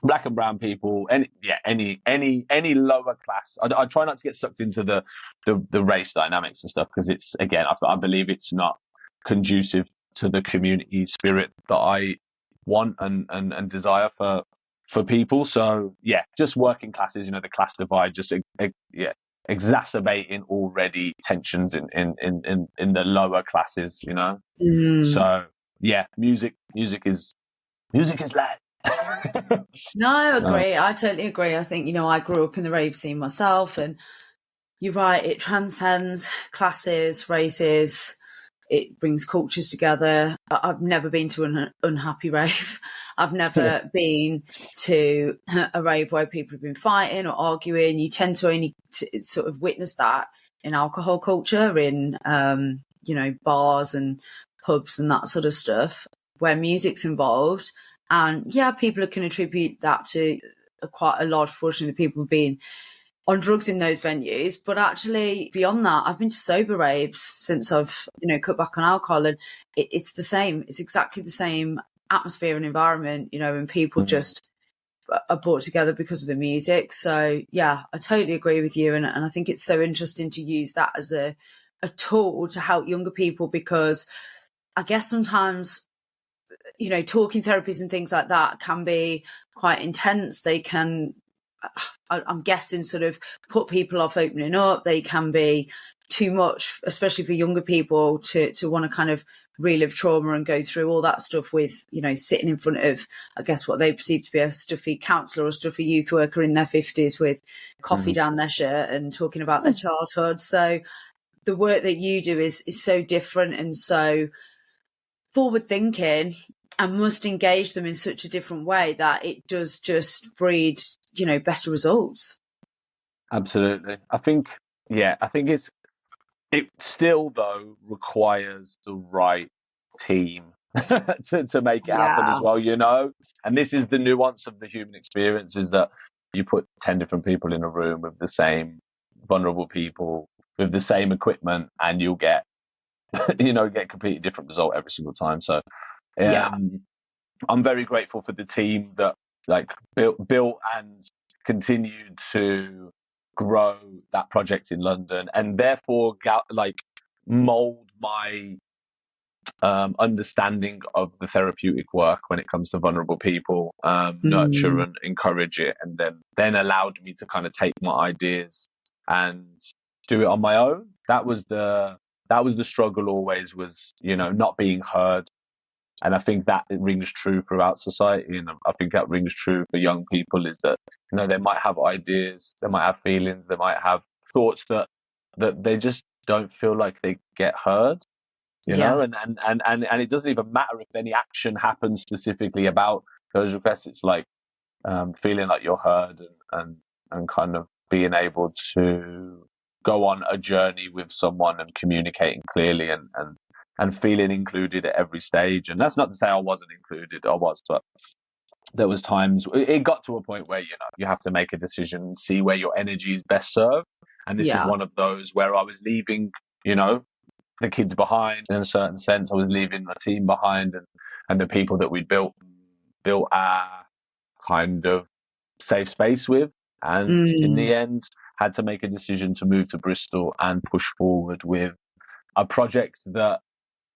black and brown people, any lower class. I try not to get sucked into the race dynamics and stuff, because it's, again, I believe it's not conducive to the community spirit that I want and desire for people. So yeah, just working classes, the class divide, just exacerbating already tensions in the lower classes, So yeah, music is life. No, I agree. I totally agree. I think, I grew up in the rave scene myself, and you're right, it transcends classes, races, it brings cultures together. I've never been to an unhappy rave. I've never been to a rave where people have been fighting or arguing. You tend to only sort of witness that in alcohol culture, in, bars and pubs and that sort of stuff, where music's involved. And yeah, people can attribute that to quite a large portion of the people being on drugs in those venues. But actually, beyond that, I've been to sober raves since I've, cut back on alcohol, and it's the same. It's exactly the same atmosphere and environment, and people just are brought together because of the music. So yeah, I totally agree with you. And I think it's so interesting to use that as a tool to help younger people, because I guess sometimes, talking therapies and things like that can be quite intense. They can, I'm guessing, sort of put people off opening up. They can be too much, especially for younger people, to want to kind of relive trauma and go through all that stuff with, sitting in front of, I guess, what they perceive to be a stuffy counsellor or stuffy youth worker in their 50s with coffee down their shirt and talking about their childhood. So the work that you do is so different and so forward thinking, and must engage them in such a different way that it does just breed, better results. Absolutely. I think it still, though, requires the right team to make it happen as well, And this is the nuance of the human experience, is that you put 10 different people in a room with the same vulnerable people, with the same equipment, and you'll get, get completely different result every single time. So I'm very grateful for the team that built and continued to grow that project in London, and therefore mold my understanding of the therapeutic work when it comes to vulnerable people, nurture and encourage it, and then allowed me to kind of take my ideas and do it on my own. That was the struggle always, was, not being heard. And I think that it rings true throughout society, and I think that rings true for young people, is that, they might have ideas, they might have feelings, they might have thoughts that they just don't feel like they get heard, Yeah. and it doesn't even matter if any action happens specifically about those requests. It's like feeling like you're heard, and kind of being able to go on a journey with someone and communicating clearly, and feeling included at every stage. And that's not to say I wasn't included, I was, but there was times it got to a point where, you have to make a decision and see where your energy is best served. And this was one of those where I was leaving, the kids behind. In a certain sense, I was leaving my team behind, and the people that we'd built our kind of safe space with. And in the end, had to make a decision to move to Bristol and push forward with a project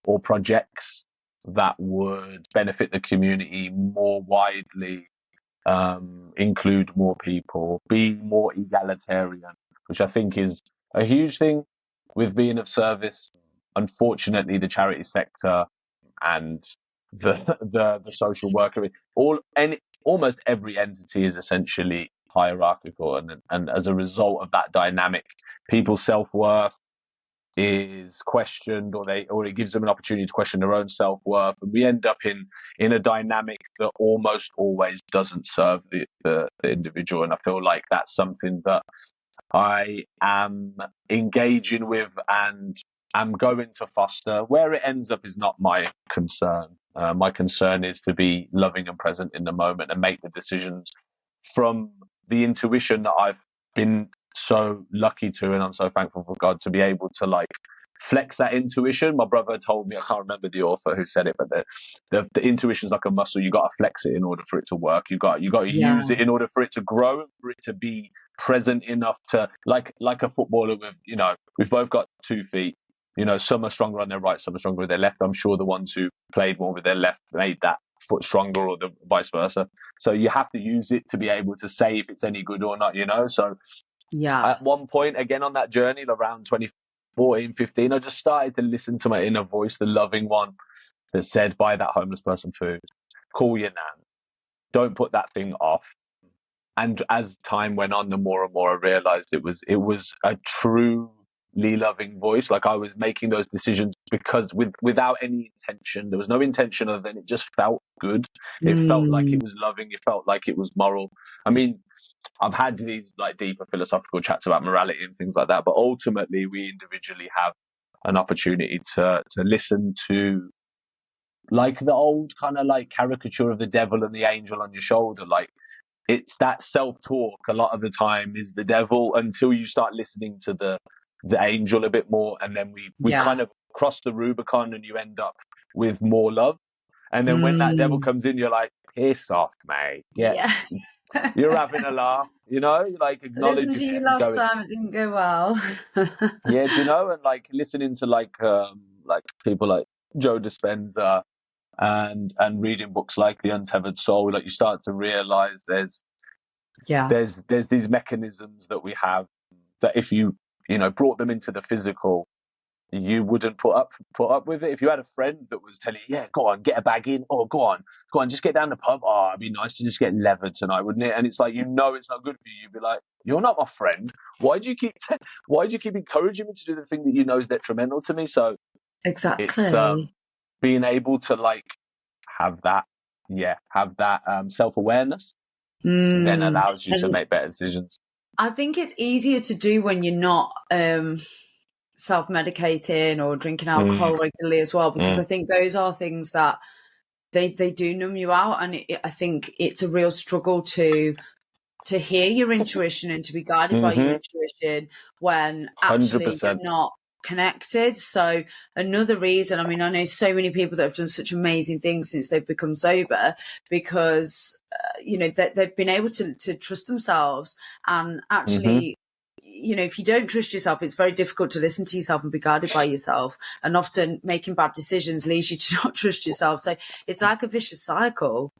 or projects that would benefit the community more widely, include more people, be more egalitarian, which I think is a huge thing with being of service. Unfortunately, the charity sector and the social worker, almost every entity is essentially hierarchical, and as a result of that dynamic, people's self-worth is questioned, or it gives them an opportunity to question their own self-worth, and we end up in a dynamic that almost always doesn't serve the individual. And I feel like that's something that I am engaging with and am going to foster. Where it ends up is not my concern. My concern is to be loving and present in the moment and make the decisions from the intuition that I've been so lucky to, and I'm so thankful for God to be able to flex that intuition. My brother told me, I can't remember the author who said it, but the intuition is like a muscle. You got to flex it in order for it to work. You got to use it in order for it to grow, for it to be present enough to, like a footballer with, we've both got 2 feet. Some are stronger on their right, some are stronger with their left. I'm sure the ones who played more with their left made that foot stronger, or the vice versa. So you have to use it to be able to say if it's any good or not, So at one point, again, on that journey around 2014, 15, I just started to listen to my inner voice, the loving one that said, buy that homeless person food, call your nan, don't put that thing off. And as time went on, the more and more I realized it was a truly loving voice. Like, I was making those decisions because without any intention. There was no intention other than it just felt good. It felt like it was loving. It felt like it was moral. I mean, I've had these deeper philosophical chats about morality and things like that, but ultimately we individually have an opportunity to listen to the old kind of caricature of the devil and the angel on your shoulder. It's that self-talk a lot of the time is the devil, until you start listening to the angel a bit more, and then we kind of cross the Rubicon, and you end up with more love. And then when that devil comes in, you're like, piss off, mate. Yeah. You're having a laugh, acknowledge. Listen to you last time, it didn't go well. Yeah, and listening to people like Joe Dispenza and reading books like The Untethered Soul, you start to realize there's these mechanisms that we have that if you brought them into the physical, you wouldn't put up with it. If you had a friend that was telling you, yeah, go on, get a bag in, or go on, just get down the pub. Oh, it'd be nice to just get levered tonight, wouldn't it? And it's like, it's not good for you. You'd be like, you're not my friend. Why do you keep encouraging me to do the thing that you know is detrimental to me? So exactly, it's being able to have that self-awareness then allows you to make better decisions. I think it's easier to do when you're not self-medicating or drinking alcohol regularly as well, because I think those are things that they do numb you out, and I think it's a real struggle to hear your intuition and to be guided by your intuition when actually 100%. you're not connected. So another reason, I mean, I know so many people that have done such amazing things since they've become sober, because they've been able to trust themselves, and actually if you don't trust yourself, it's very difficult to listen to yourself and be guided by yourself, and often making bad decisions leads you to not trust yourself. So it's like a vicious cycle.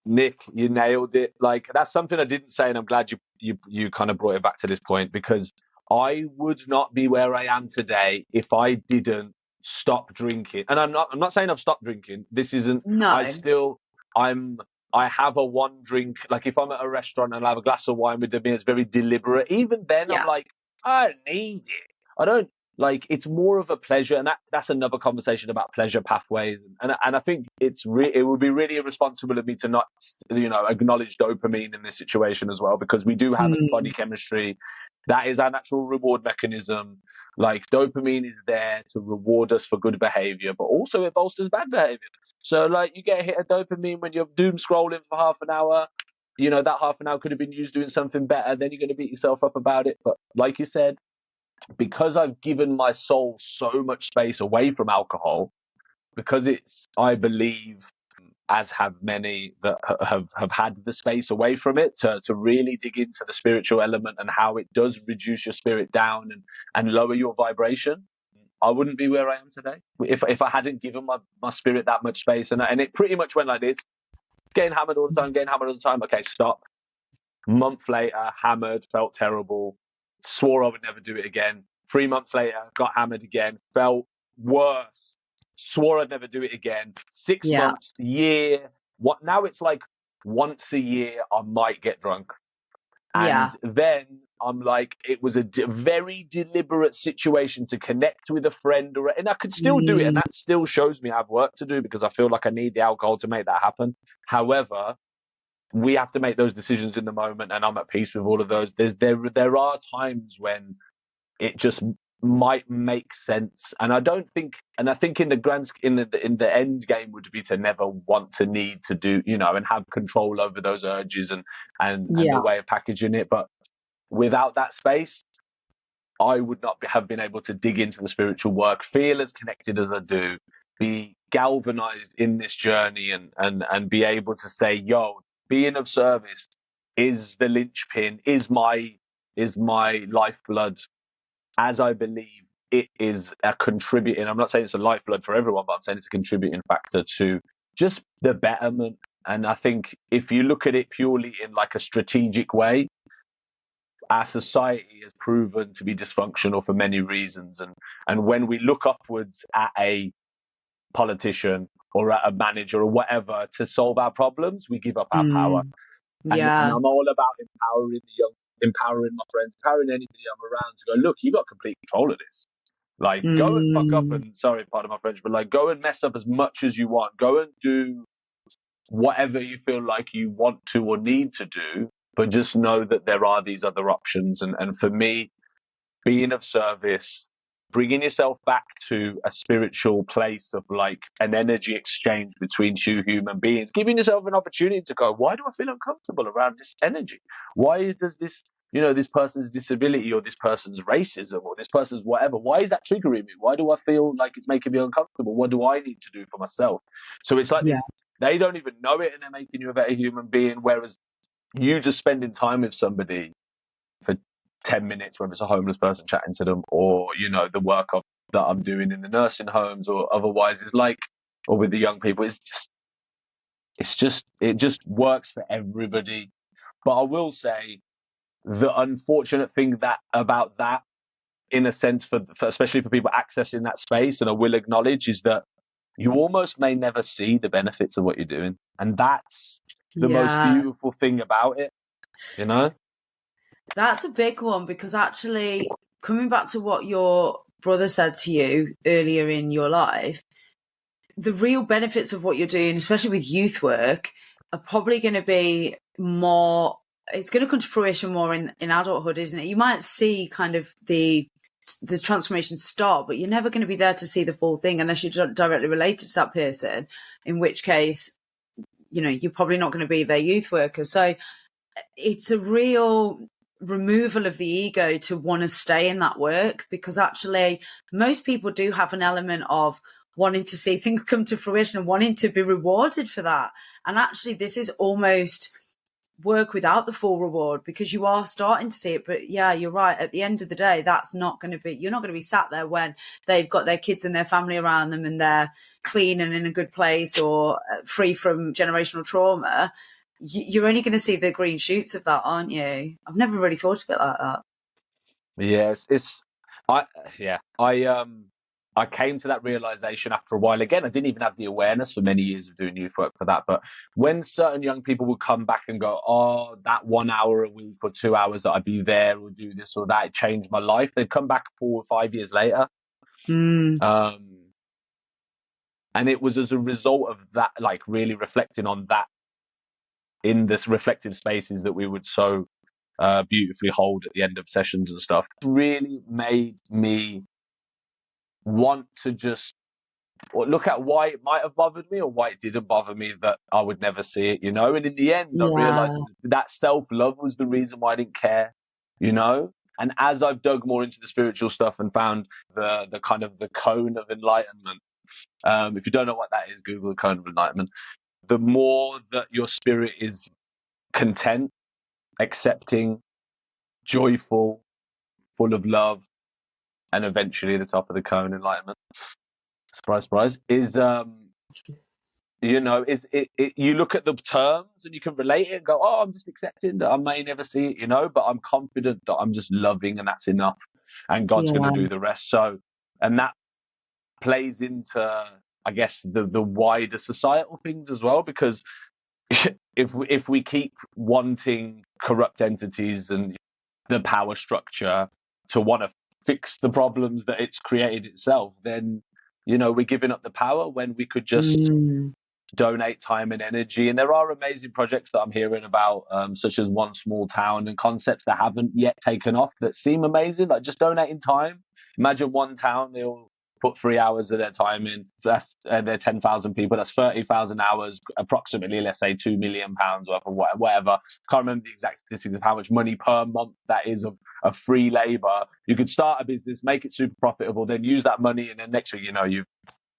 Nick, you nailed it. That's something I didn't say, and I'm glad you kind of brought it back to this point, because I would not be where I am today if I didn't stop drinking. And I'm not saying I've stopped drinking. This isn't, I No. still, I'm, I have a one drink, like if I'm at a restaurant and I have a glass of wine with them, it's very deliberate. Even then, I'm Yeah. like, I don't need it. I don't like, it's more of a pleasure. And that's another conversation about pleasure pathways. And I think it would be really irresponsible of me to not, acknowledge dopamine in this situation as well, because we do have a body chemistry. That is our natural reward mechanism. Like dopamine is there to reward us for good behavior, but also it bolsters bad behavior. So like you get a hit of dopamine when you're doom scrolling for half an hour. That half an hour could have been used doing something better. Then you're going to beat yourself up about it. But like you said, because I've given my soul so much space away from alcohol, because I believe, as have many that have had the space away from it, to really dig into the spiritual element and how it does reduce your spirit down and lower your vibration. I wouldn't be where I am today if I hadn't given my spirit that much space. And it pretty much went like this: getting hammered all the time. Okay, stop. Month later, hammered, felt terrible, swore I would never do it again. 3 months later, got hammered again, felt worse, swore I'd never do it again. 6 Yeah. months, year. What now? It's like once a year I might get drunk, and then I'm like, it was a very deliberate situation to connect with a friend, and I could still do it, and that still shows me I have work to do because I feel like I need the alcohol to make that happen. However, we have to make those decisions in the moment, and I'm at peace with all of those. There are times when it just might make sense, and I think in the end game would be to never want to need to do, and have control over those urges and the way of packaging it. But without that space, I would not have been able to dig into the spiritual work, feel as connected as I do, be galvanized in this journey, and be able to say, yo, being of service is the linchpin, is my lifeblood, as I believe it is a contributing. I'm not saying it's a lifeblood for everyone, but I'm saying it's a contributing factor to just the betterment. And I think if you look at it purely in like a strategic way, our society has proven to be dysfunctional for many reasons. And when we look upwards at a politician or at a manager or whatever to solve our problems, we give up our power. And I'm all about empowering the young, empowering my friends, empowering anybody I'm around to go, look, you got complete control of this. Like, go and fuck up, and sorry, pardon my French, but like, go and mess up as much as you want. Go and do whatever you feel like you want to or need to do, but just know that there are these other options. And for me, being of service, bringing yourself back to a spiritual place of like an energy exchange between two human beings, giving yourself an opportunity to go, why do I feel uncomfortable around this energy? Why does this, this person's disability or this person's racism or this person's whatever, why is that triggering me? Why do I feel like it's making me uncomfortable? What do I need to do for myself? So it's like this, they don't even know it and they're making you a better human being. Whereas you just spending time with somebody for 10 minutes, whether it's a homeless person chatting to them or, the work that I'm doing in the nursing homes or otherwise is like, or with the young people, it just works for everybody. But I will say the unfortunate thing about that, in a sense, for especially for people accessing that space, and I will acknowledge, is that you almost may never see the benefits of what you're doing. And that's the most beautiful thing about it, That's a big one, because actually, coming back to what your brother said to you earlier in your life, the real benefits of what you're doing, especially with youth work, are probably going to be more, it's going to come to fruition more in adulthood, isn't it? You might see kind of the transformation start, but you're never going to be there to see the full thing unless you're directly related to that person, in which case, you're probably not going to be their youth worker. So it's a real removal of the ego to want to stay in that work, because actually most people do have an element of wanting to see things come to fruition and wanting to be rewarded for that. And actually this is almost work without the full reward, because you are starting to see it. But yeah, you're right, at the end of the day, that's not going to be, you're not going to be sat there when they've got their kids and their family around them and they're clean and in a good place or free from generational trauma. You're only going to see the green shoots of that, aren't you? I've never really thought of it like that. Yes, I yeah, I came to that realization after a while. Again, I didn't even have the awareness for many years of doing youth work for that. But when certain young people would come back and go, "Oh, that 1 hour a week or 2 hours that I'd be there or do this or that, it changed my life," they'd come back 4 or 5 years later. Mm. Um, and it was as a result of that, like really reflecting on that in this reflective spaces that we would so beautifully hold at the end of sessions and stuff, really made me want to just look at why it might have bothered me or why it didn't bother me that I would never see it, And in the end, I realized Yeah. that self-love was the reason why I didn't care, you know? And as I've dug more into the spiritual stuff and found the kind of the cone of enlightenment, if you don't know what that is, Google the cone of enlightenment. The more that your spirit is content, accepting, joyful, full of love, and eventually the top of the cone, enlightenment, surprise, surprise, is is you look at the terms and you can relate it and go, oh, I'm just accepting that I may never see it, but I'm confident that I'm just loving and that's enough, and God's going to Yeah. do the rest. So, and that plays into, I guess, the wider societal things as well, because if we keep wanting corrupt entities and the power structure to want to fix the problems that it's created itself, then we're giving up the power when we could just Mm. donate time and energy. And there are amazing projects that I'm hearing about, such as One Small Town, and concepts that haven't yet taken off that seem amazing, like just donating time. Imagine one town, they all put 3 hours of their time in. That's they're 10,000 people. That's 30,000 hours, approximately, let's say £2 million worth of whatever. Can't remember the exact statistics of how much money per month that is of free labor. You could start a business, make it super profitable, then use that money, and then next thing you know, you're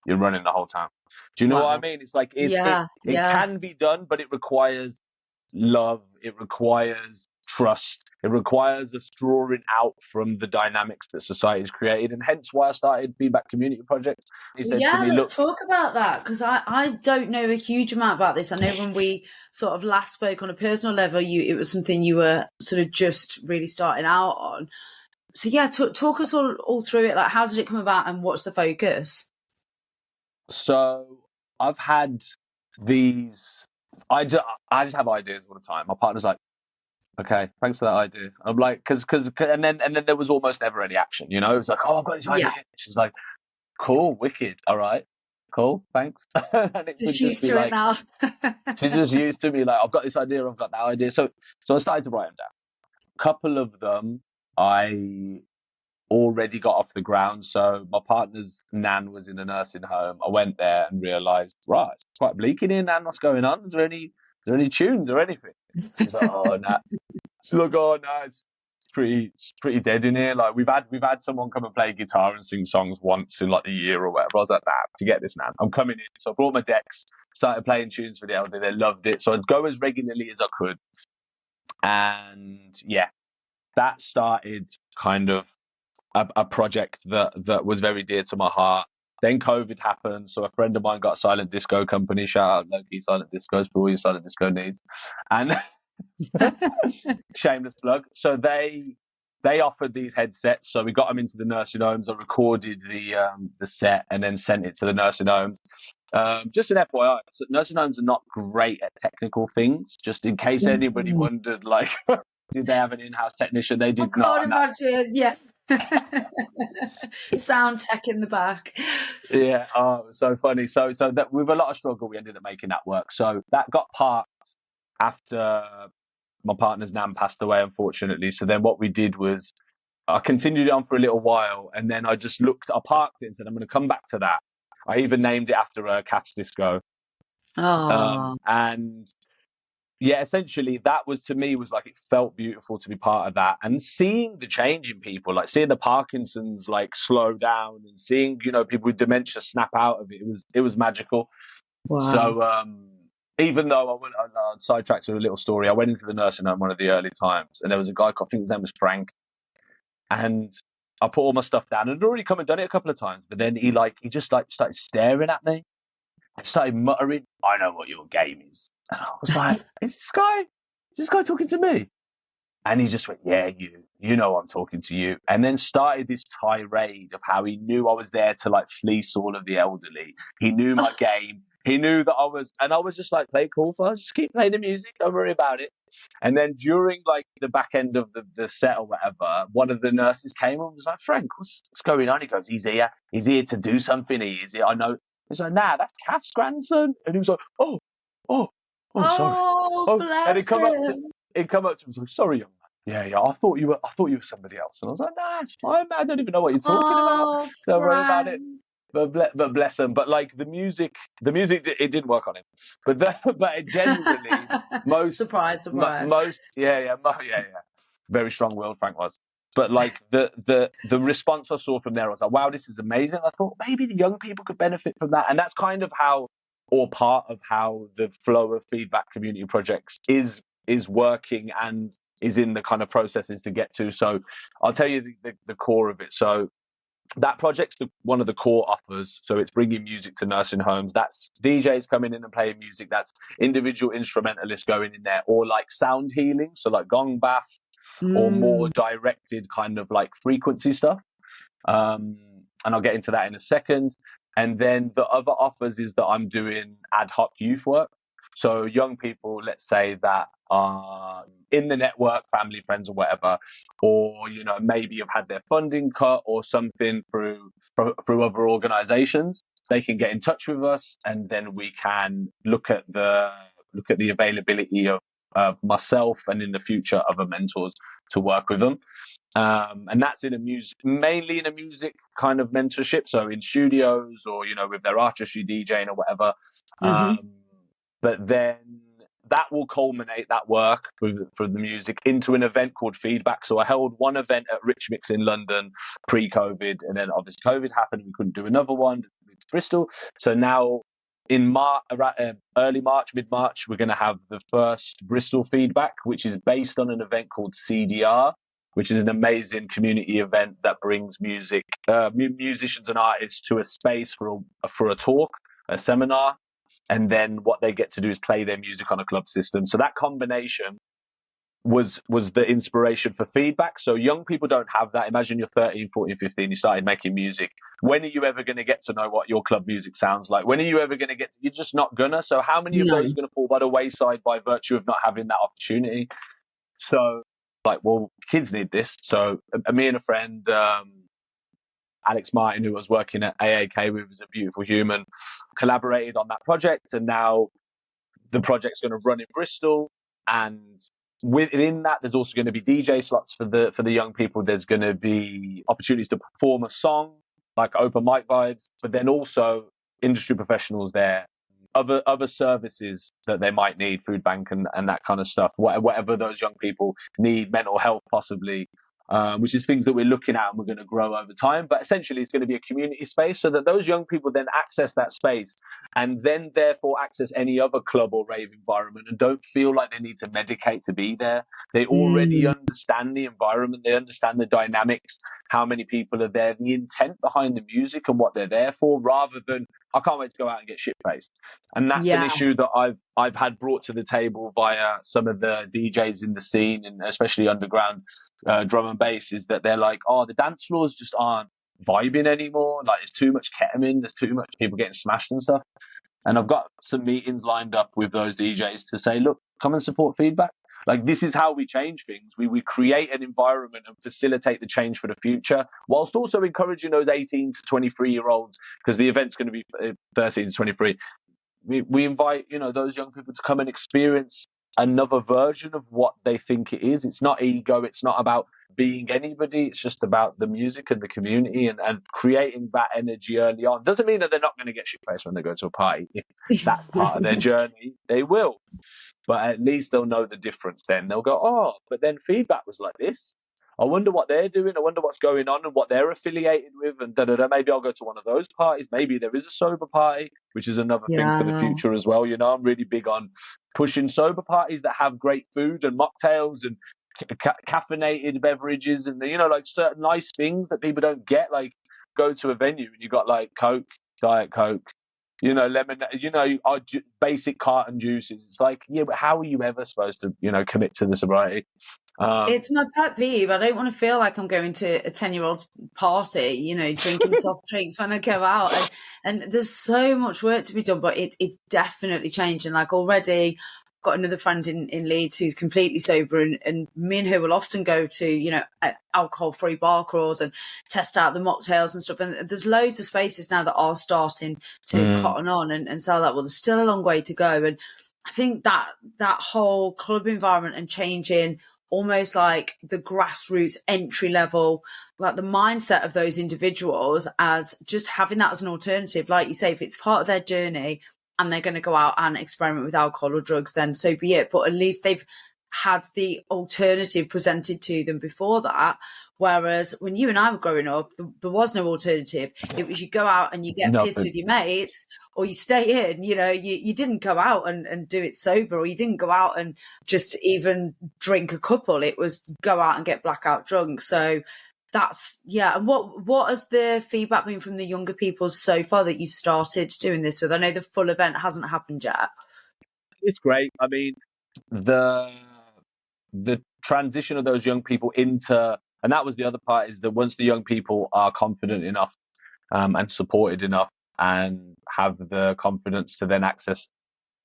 running the whole town. Do you know what I Wow. mean? It's like Yeah. it Yeah. can be done, but it requires love. It requires trust. It requires us drawing out from the dynamics that society has created, and hence why I started Feedback Community Project. He said to Yeah, me, let's "Look, talk about that, because I don't know a huge amount about this. I know when we sort of last spoke on a personal level, it was something you were sort of just really starting out on. So yeah, talk us all through it. Like, how did it come about, and what's the focus? so I've had these. I just have ideas all the time. My partner's like, okay, thanks for that idea. I'm like, because, and then there was almost never any action. It was like, oh, I've got this idea. Yeah, She's like, cool, wicked, all right, cool, thanks. And it would just just used be to it like, now. she's just used to me, like, I've got this idea, I've got that idea. So I started to write them down. A couple of them I already got off the ground. So my partner's nan was in a nursing home. I went there and realised, right, it's quite bleak in here, Nan. What's going on? Is there any tunes or anything? She's like, oh, no. She's like, oh, no, it's pretty dead in here. Like, we've had someone come and play guitar and sing songs once in like a year or whatever. I was like, nah, forget this, Nan. I'm coming in. So I brought my decks, started playing tunes for the elderly. They loved it. So I'd go as regularly as I could. And yeah, that started kind of a project that was very dear to my heart. Then COVID happened, so a friend of mine got a silent disco company. Shout out Loki Silent Discos for all your silent disco needs. And shameless plug. So they offered these headsets, so we got them into the nursing homes. I recorded the set and then sent it to the nursing homes. Just an FYI, so nursing homes are not great at technical things. Just in case anybody wondered, like, did they have an in-house technician? They I did not. can't imagine. Yeah. Sound tech in the back. Yeah, oh, so funny. So that with a lot of struggle, we ended up making that work. So that got parked after my partner's nan passed away, unfortunately. So then what we did was I continued it on for a little while, and then I parked it and said, I'm going to come back to that. I even named it after a catch disco. Oh, And yeah, essentially that was, to me, was like, it felt beautiful to be part of that, and seeing the change in people, like seeing the Parkinson's like slow down, and seeing people with dementia snap out of it. It was magical. wow. So even though I sidetracked to a little story, I went into the nursing home one of the early times, and there was a guy, I think his name was Frank, and I put all my stuff down, and I'd already come and done it a couple of times, but then he just started staring at me. I started muttering, I know what your game is. And I was like, is this guy talking to me? And he just went, yeah, you know I'm talking to you. And then started this tirade of how he knew I was there to like fleece all of the elderly. He knew my game. He knew that and I was just like, play cool, Farz, just keep playing the music, don't worry about it. And then during like the back end of the set or whatever, one of the nurses came and was like, Frank, what's going on? He goes, he's here to do something. He's here. I know. He's like, nah, that's Kath's grandson. And he was like, oh, sorry. Oh, Oh, and bless him. he'd come up to him and say, sorry, young man. Yeah, I thought you were somebody else. And I was like, nah, it's fine, man. I don't even know what you're talking about. Oh, Don't worry about Frank. it. But bless him. But like the music, it didn't work on him. But it genuinely, surprise. yeah. Very strong-willed, Frank was. But like the response I saw from there, I was like, wow, this is amazing. I thought maybe the young people could benefit from that. And that's kind of how, or part of how, the flow of feedback community projects is working and is in the kind of processes to get to. So I'll tell you the core of it. So that project's one of the core offers. So it's bringing music to nursing homes. That's DJs coming in and playing music. That's individual instrumentalists going in there, or like sound healing. So like gong bath, or more directed kind of like frequency stuff. And I'll get into that in a second. And then the other offers is that I'm doing ad hoc youth work. So young people, let's say, that are in the network, family, friends, or whatever, or, you know, maybe have had their funding cut or something through other organizations, they can get in touch with us, and then we can look at the availability of myself, and in the future other mentors, to work with them. And that's mainly in a music kind of mentorship. So in studios, or, you know, with their artistry, DJing or whatever. But then that will culminate, that work for the music, into an event called Feedback. So I held one event at Rich Mix in London pre-COVID, and then obviously COVID happened and we couldn't do another one in Bristol. So now in early March, mid-March, we're going to have the first Bristol Feedback, which is based on an event called CDR, which is an amazing community event that brings musicians and artists to a space for a talk, a seminar, and then what they get to do is play their music on a club system. So that combination was the inspiration for Feedback. So young people don't have that. Imagine you're 13, 14, 15, you started making music. When are you ever going to get to know what your club music sounds like? When are you ever going to you're just not gonna. So how many of those are going to fall by the wayside by virtue of not having that opportunity? So like, well, kids need this. So me and a friend, Alex Martin, who was working at AAK with, was a beautiful human, collaborated on that project, and now the project's going to run in Bristol. And within that, there's also going to be DJ slots for the young people. There's going to be opportunities to perform a song, like open mic vibes, but then also industry professionals there, other services that they might need, food bank and that kind of stuff, whatever those young people need, mental health possibly, which is things that we're looking at and we're going to grow over time. But essentially, it's going to be a community space so that those young people then access that space, and then therefore access any other club or rave environment, and don't feel like they need to medicate to be there. They already understand the environment. They understand the dynamics, how many people are there, the intent behind the music and what they're there for, rather than, I can't wait to go out and get shit-faced. And that's an issue that I've had brought to the table via some of the DJs in the scene, and especially underground drum and bass, is that they're like, oh, the dance floors just aren't vibing anymore. Like, there's too much ketamine, there's too much people getting smashed and stuff. And I've got some meetings lined up with those DJs to say, look, come and support Feedback. Like, this is how we change things. We create an environment and facilitate the change for the future, whilst also encouraging those 18 to 23-year-olds, because the event's going to be 13 to 23. We invite, you know, those young people to come and experience another version of what they think it is. It's not ego. It's not about being anybody. It's just about the music and the community, and creating that energy early on. Doesn't mean that they're not going to get shit-faced when they go to a party. If that's part of their journey, they will. But at least they'll know the difference then. They'll go, oh, but then Feedback was like this. I wonder what they're doing. I wonder what's going on and what they're affiliated with, and da-da-da. Maybe I'll go to one of those parties. Maybe there is a sober party, which is another thing for the future as well. You know, I'm really big on pushing sober parties that have great food and mocktails and caffeinated beverages, and, you know, like certain nice things that people don't get. Like, go to a venue and you got like Coke, Diet Coke, you know, lemon, you know, basic carton juices. It's like, yeah, but how are you ever supposed to, you know, commit to the sobriety? It's my pet peeve. I don't want to feel like I'm going to a 10-year-old party, you know, drinking soft drinks when I go out. And there's so much work to be done, but it's definitely changed. And like already got another friend in Leeds who's completely sober, and me and her will often go to, you know, alcohol-free bar crawls and test out the mocktails and stuff. And there's loads of spaces now that are starting to cotton on and sell that. Well, there's still a long way to go. And I think that whole club environment and changing almost like the grassroots entry level, like the mindset of those individuals as just having that as an alternative. Like you say, if it's part of their journey and they're going to go out and experiment with alcohol or drugs, then so be it. But at least they've had the alternative presented to them before that. Whereas when you and I were growing up, there was no alternative. It was you go out and you get pissed with your mates, or you stay in. You know, you didn't go out and do it sober, or you didn't go out and just even drink a couple. It was go out and get blackout drunk. So that's, yeah. And what has the feedback been from the younger people so far that you've started doing this with? I know the full event hasn't happened yet. It's great. I mean, the transition of those young people into, and that was the other part, is that once the young people are confident enough and supported enough and have the confidence to then access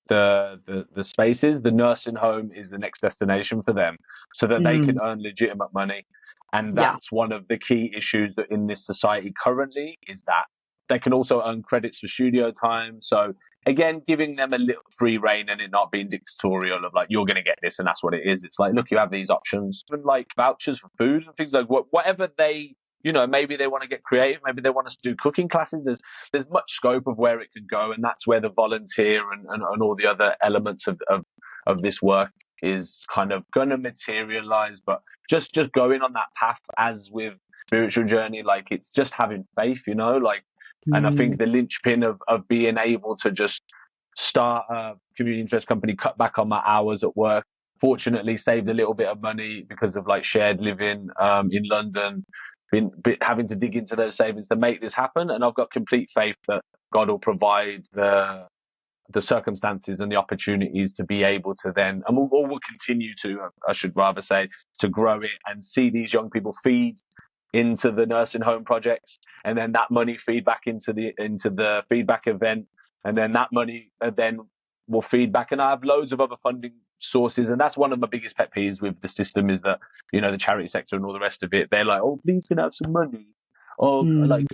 the spaces, the nursing home is the next destination for them, so that they can earn legitimate money. And that's one of the key issues that in this society currently, is that they can also earn credits for studio time. So again, giving them a little free rein and it not being dictatorial of like, you're going to get this and that's what it is. It's like, look, you have these options, even like vouchers for food and things like whatever they, you know, maybe they want to get creative, maybe they want us to do cooking classes. There's much scope of where it could go, and that's where the volunteer and all the other elements of this work is kind of going to materialize. But just going on that path, as with spiritual journey, like it's just having faith, you know, like. And I think the linchpin of being able to just start a community interest company, cut back on my hours at work, fortunately saved a little bit of money because of like shared living in London, having to dig into those savings to make this happen. And I've got complete faith that God will provide the circumstances and the opportunities to be able to then, and we'll continue to, I should rather say, to grow it and see these young people feed into the nursing home projects, and then that money feed back into the feedback event, and then that money then will feed back. And I have loads of other funding sources, and that's one of my biggest pet peeves with the system, is that, you know, the charity sector and all the rest of it, they're like, oh, please can I have some money, or like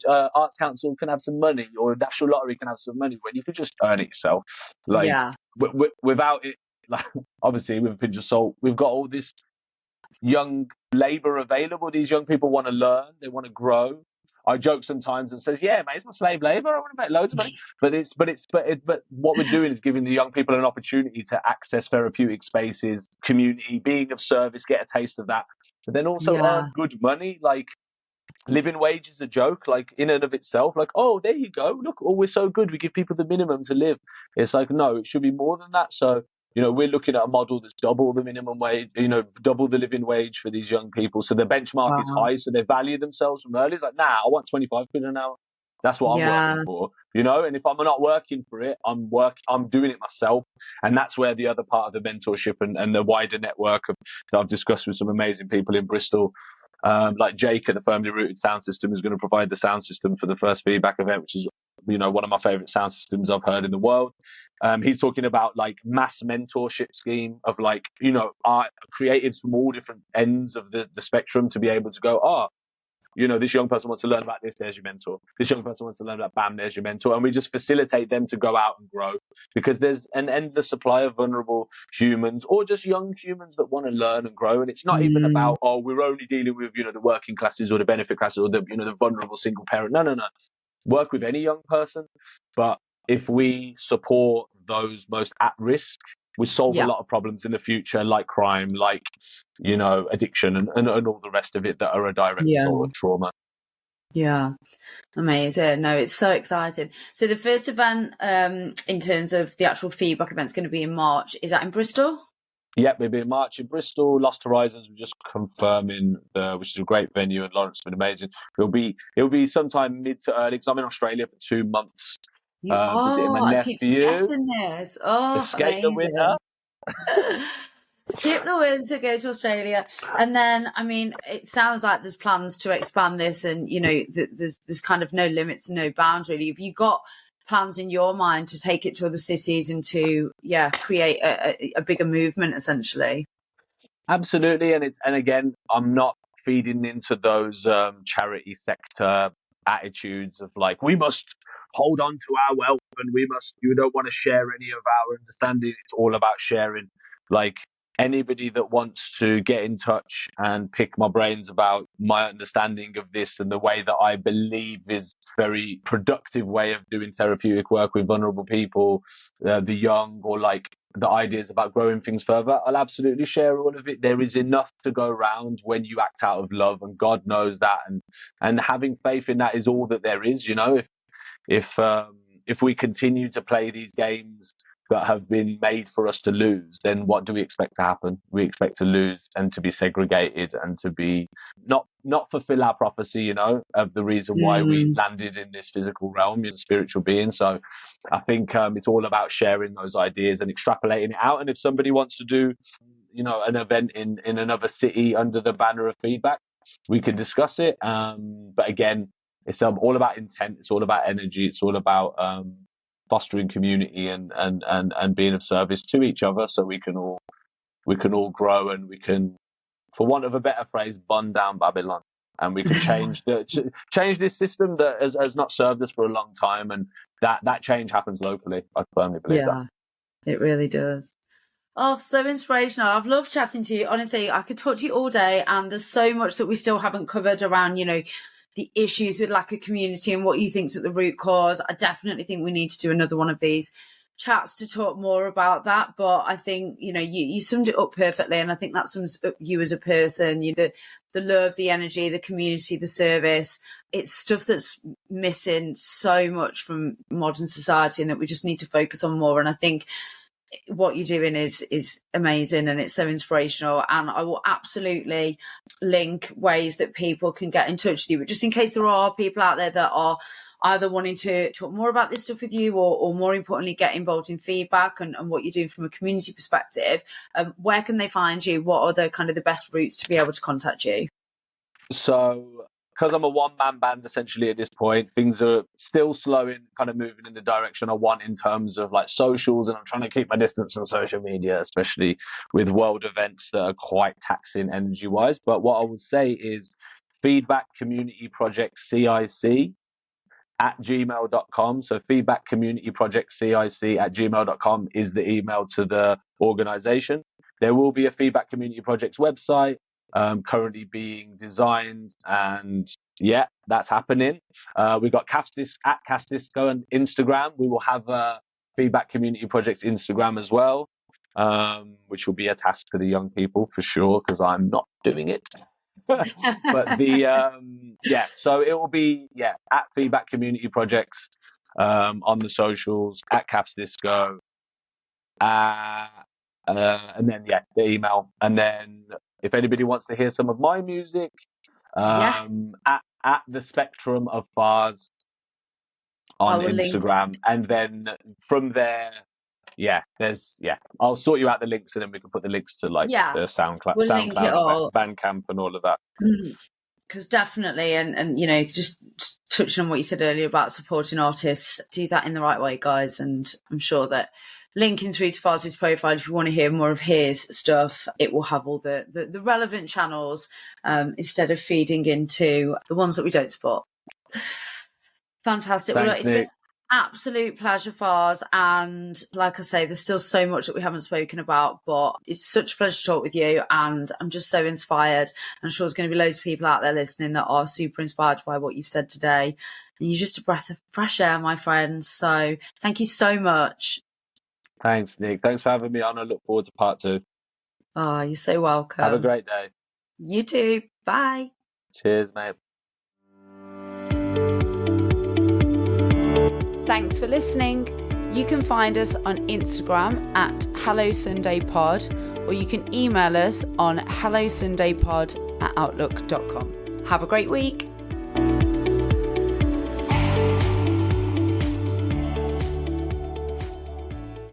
Arts Council can have some money, or National Lottery can have some money, when you could just earn it yourself. Like without it, like obviously with a pinch of salt, we've got all this young labor available. These young people want to learn, they want to grow. I joke sometimes and says, yeah, mate, it's not slave labor, I want to make loads of money. But what we're doing is giving the young people an opportunity to access therapeutic spaces, community, being of service, get a taste of that, but then also earn good money. Like living wage is a joke, like in and of itself, like, oh, there you go, look, oh, we're so good, we give people the minimum to live. It's like, no, it should be more than that. So, you know, we're looking at a model that's double the minimum wage, you know, double the living wage for these young people. So the benchmark is high, so they value themselves from early. It's like, nah, I want 25 quid an hour. That's what I'm working for, you know. And if I'm not working for it, I'm doing it myself. And that's where the other part of the mentorship and the wider network that I've discussed with some amazing people in Bristol, like Jake at the Firmly Rooted Sound System, is going to provide the sound system for the first feedback event, which is, you know, one of my favorite sound systems I've heard in the world. He's talking about like mass mentorship scheme of like, you know, creatives from all different ends of the spectrum to be able to go, you know, this young person wants to learn about this, there's your mentor. This young person wants to learn about BAM, there's your mentor. And we just facilitate them to go out and grow, because there's an endless supply of vulnerable humans, or just young humans that want to learn and grow. And it's not even about, we're only dealing with, you know, the working classes or the benefit classes or the, you know, the vulnerable single parent. No. Work with any young person. But if we support those most at risk, we solve a lot of problems in the future, like crime, like, you know, addiction and all the rest of it that are a direct result of trauma. Yeah, amazing. No, it's so exciting. So the first event, in terms of the actual feedback event, is going to be in March. Is that in Bristol? Yep, it'll be in March in Bristol. Lost Horizons, we're just confirming, which is a great venue, and Lawrence has been amazing. It'll be sometime mid to early, because I'm in Australia for 2 months. I keep forgetting this. Oh, Escape the winter. Skip the winter, go to Australia. And then, I mean, it sounds like there's plans to expand this, and, you know, there's kind of no limits and no bounds, really. Have you got plans in your mind to take it to other cities and to, create a bigger movement, essentially? Absolutely. And again, I'm not feeding into those charity sector attitudes of like, we must hold on to our wealth and you don't want to share any of our understanding. It's all about sharing. Like, anybody that wants to get in touch and pick my brains about my understanding of this and the way that I believe is very productive way of doing therapeutic work with vulnerable people, the young, or like the ideas about growing things further, I'll absolutely share all of it. There is enough to go around when you act out of love, and God knows that, and having faith in that is all that there is. You know, if we continue to play these games that have been made for us to lose, then what do we expect to happen? We expect to lose and to be segregated and to be not fulfill our prophecy, you know, of the reason why we landed in this physical realm as a spiritual being. So I think it's all about sharing those ideas and extrapolating it out. And if somebody wants to do, you know, an event in another city under the banner of Feedback, we could discuss it. But again, it's all about intent. It's all about energy. It's all about fostering community and being of service to each other, so we can all grow, and we can, for want of a better phrase, burn down Babylon, and we can change this system that has not served us for a long time, and that change happens locally. I firmly believe that. It really does. Oh, so inspirational. I've loved chatting to you. Honestly, I could talk to you all day, and there's so much that we still haven't covered around, you know, the issues with lack of community and what you think's at the root cause. I definitely think we need to do another one of these chats to talk more about that. But I think, you know, you summed it up perfectly, and I think that sums up you as a person. The love, the energy, the community, the service. It's stuff that's missing so much from modern society, and that we just need to focus on more. And I think what you're doing is amazing, and it's so inspirational. And I will absolutely link ways that people can get in touch with you. But just in case there are people out there that are either wanting to talk more about this stuff with you, or more importantly, get involved in feedback and what you're doing from a community perspective, where can they find you? What are the kind of the best routes to be able to contact you? So, because I'm a one-man band essentially at this point, things are still slowing, kind of moving in the direction I want in terms of like socials, and I'm trying to keep my distance from social media, especially with world events that are quite taxing energy-wise. But what I would say is Feedback Community Project CIC at gmail.com. So Feedback Community Project CIC at gmail.com is the email to the organization. There will be a Feedback Community Project's website currently being designed, and yeah, that's happening. We got at Castisco on Instagram. We will have a Feedback Community Project's Instagram as well, which will be a task for the young people for sure, because I'm not doing it. But so it will be at Feedback Community Projects on the socials, at Castisco, and then the email, and then if anybody wants to hear some of my music, at the Spectrum of Farz on Instagram, and then from there, I'll sort you out the links, and then we can put the links to the SoundCloud, Bandcamp, and all of that. Because definitely, and you know, just touching on what you said earlier about supporting artists, do that in the right way, guys. And I'm sure that linking through to Farz's profile, if you want to hear more of his stuff, it will have all the relevant channels instead of feeding into the ones that we don't support. Fantastic. Thanks, well, it's been an absolute pleasure, Farz. And like I say, there's still so much that we haven't spoken about, but it's such a pleasure to talk with you. And I'm just so inspired. I'm sure there's going to be loads of people out there listening that are super inspired by what you've said today. And you're just a breath of fresh air, my friend. So thank you so much. Thanks, Nick. Thanks for having me on. I look forward to part 2. Oh, you're so welcome. Have a great day. You too. Bye. Cheers, mate. Thanks for listening. You can find us on Instagram at HelloSundayPod, or you can email us on hellosundaypod@outlook.com. Have a great week.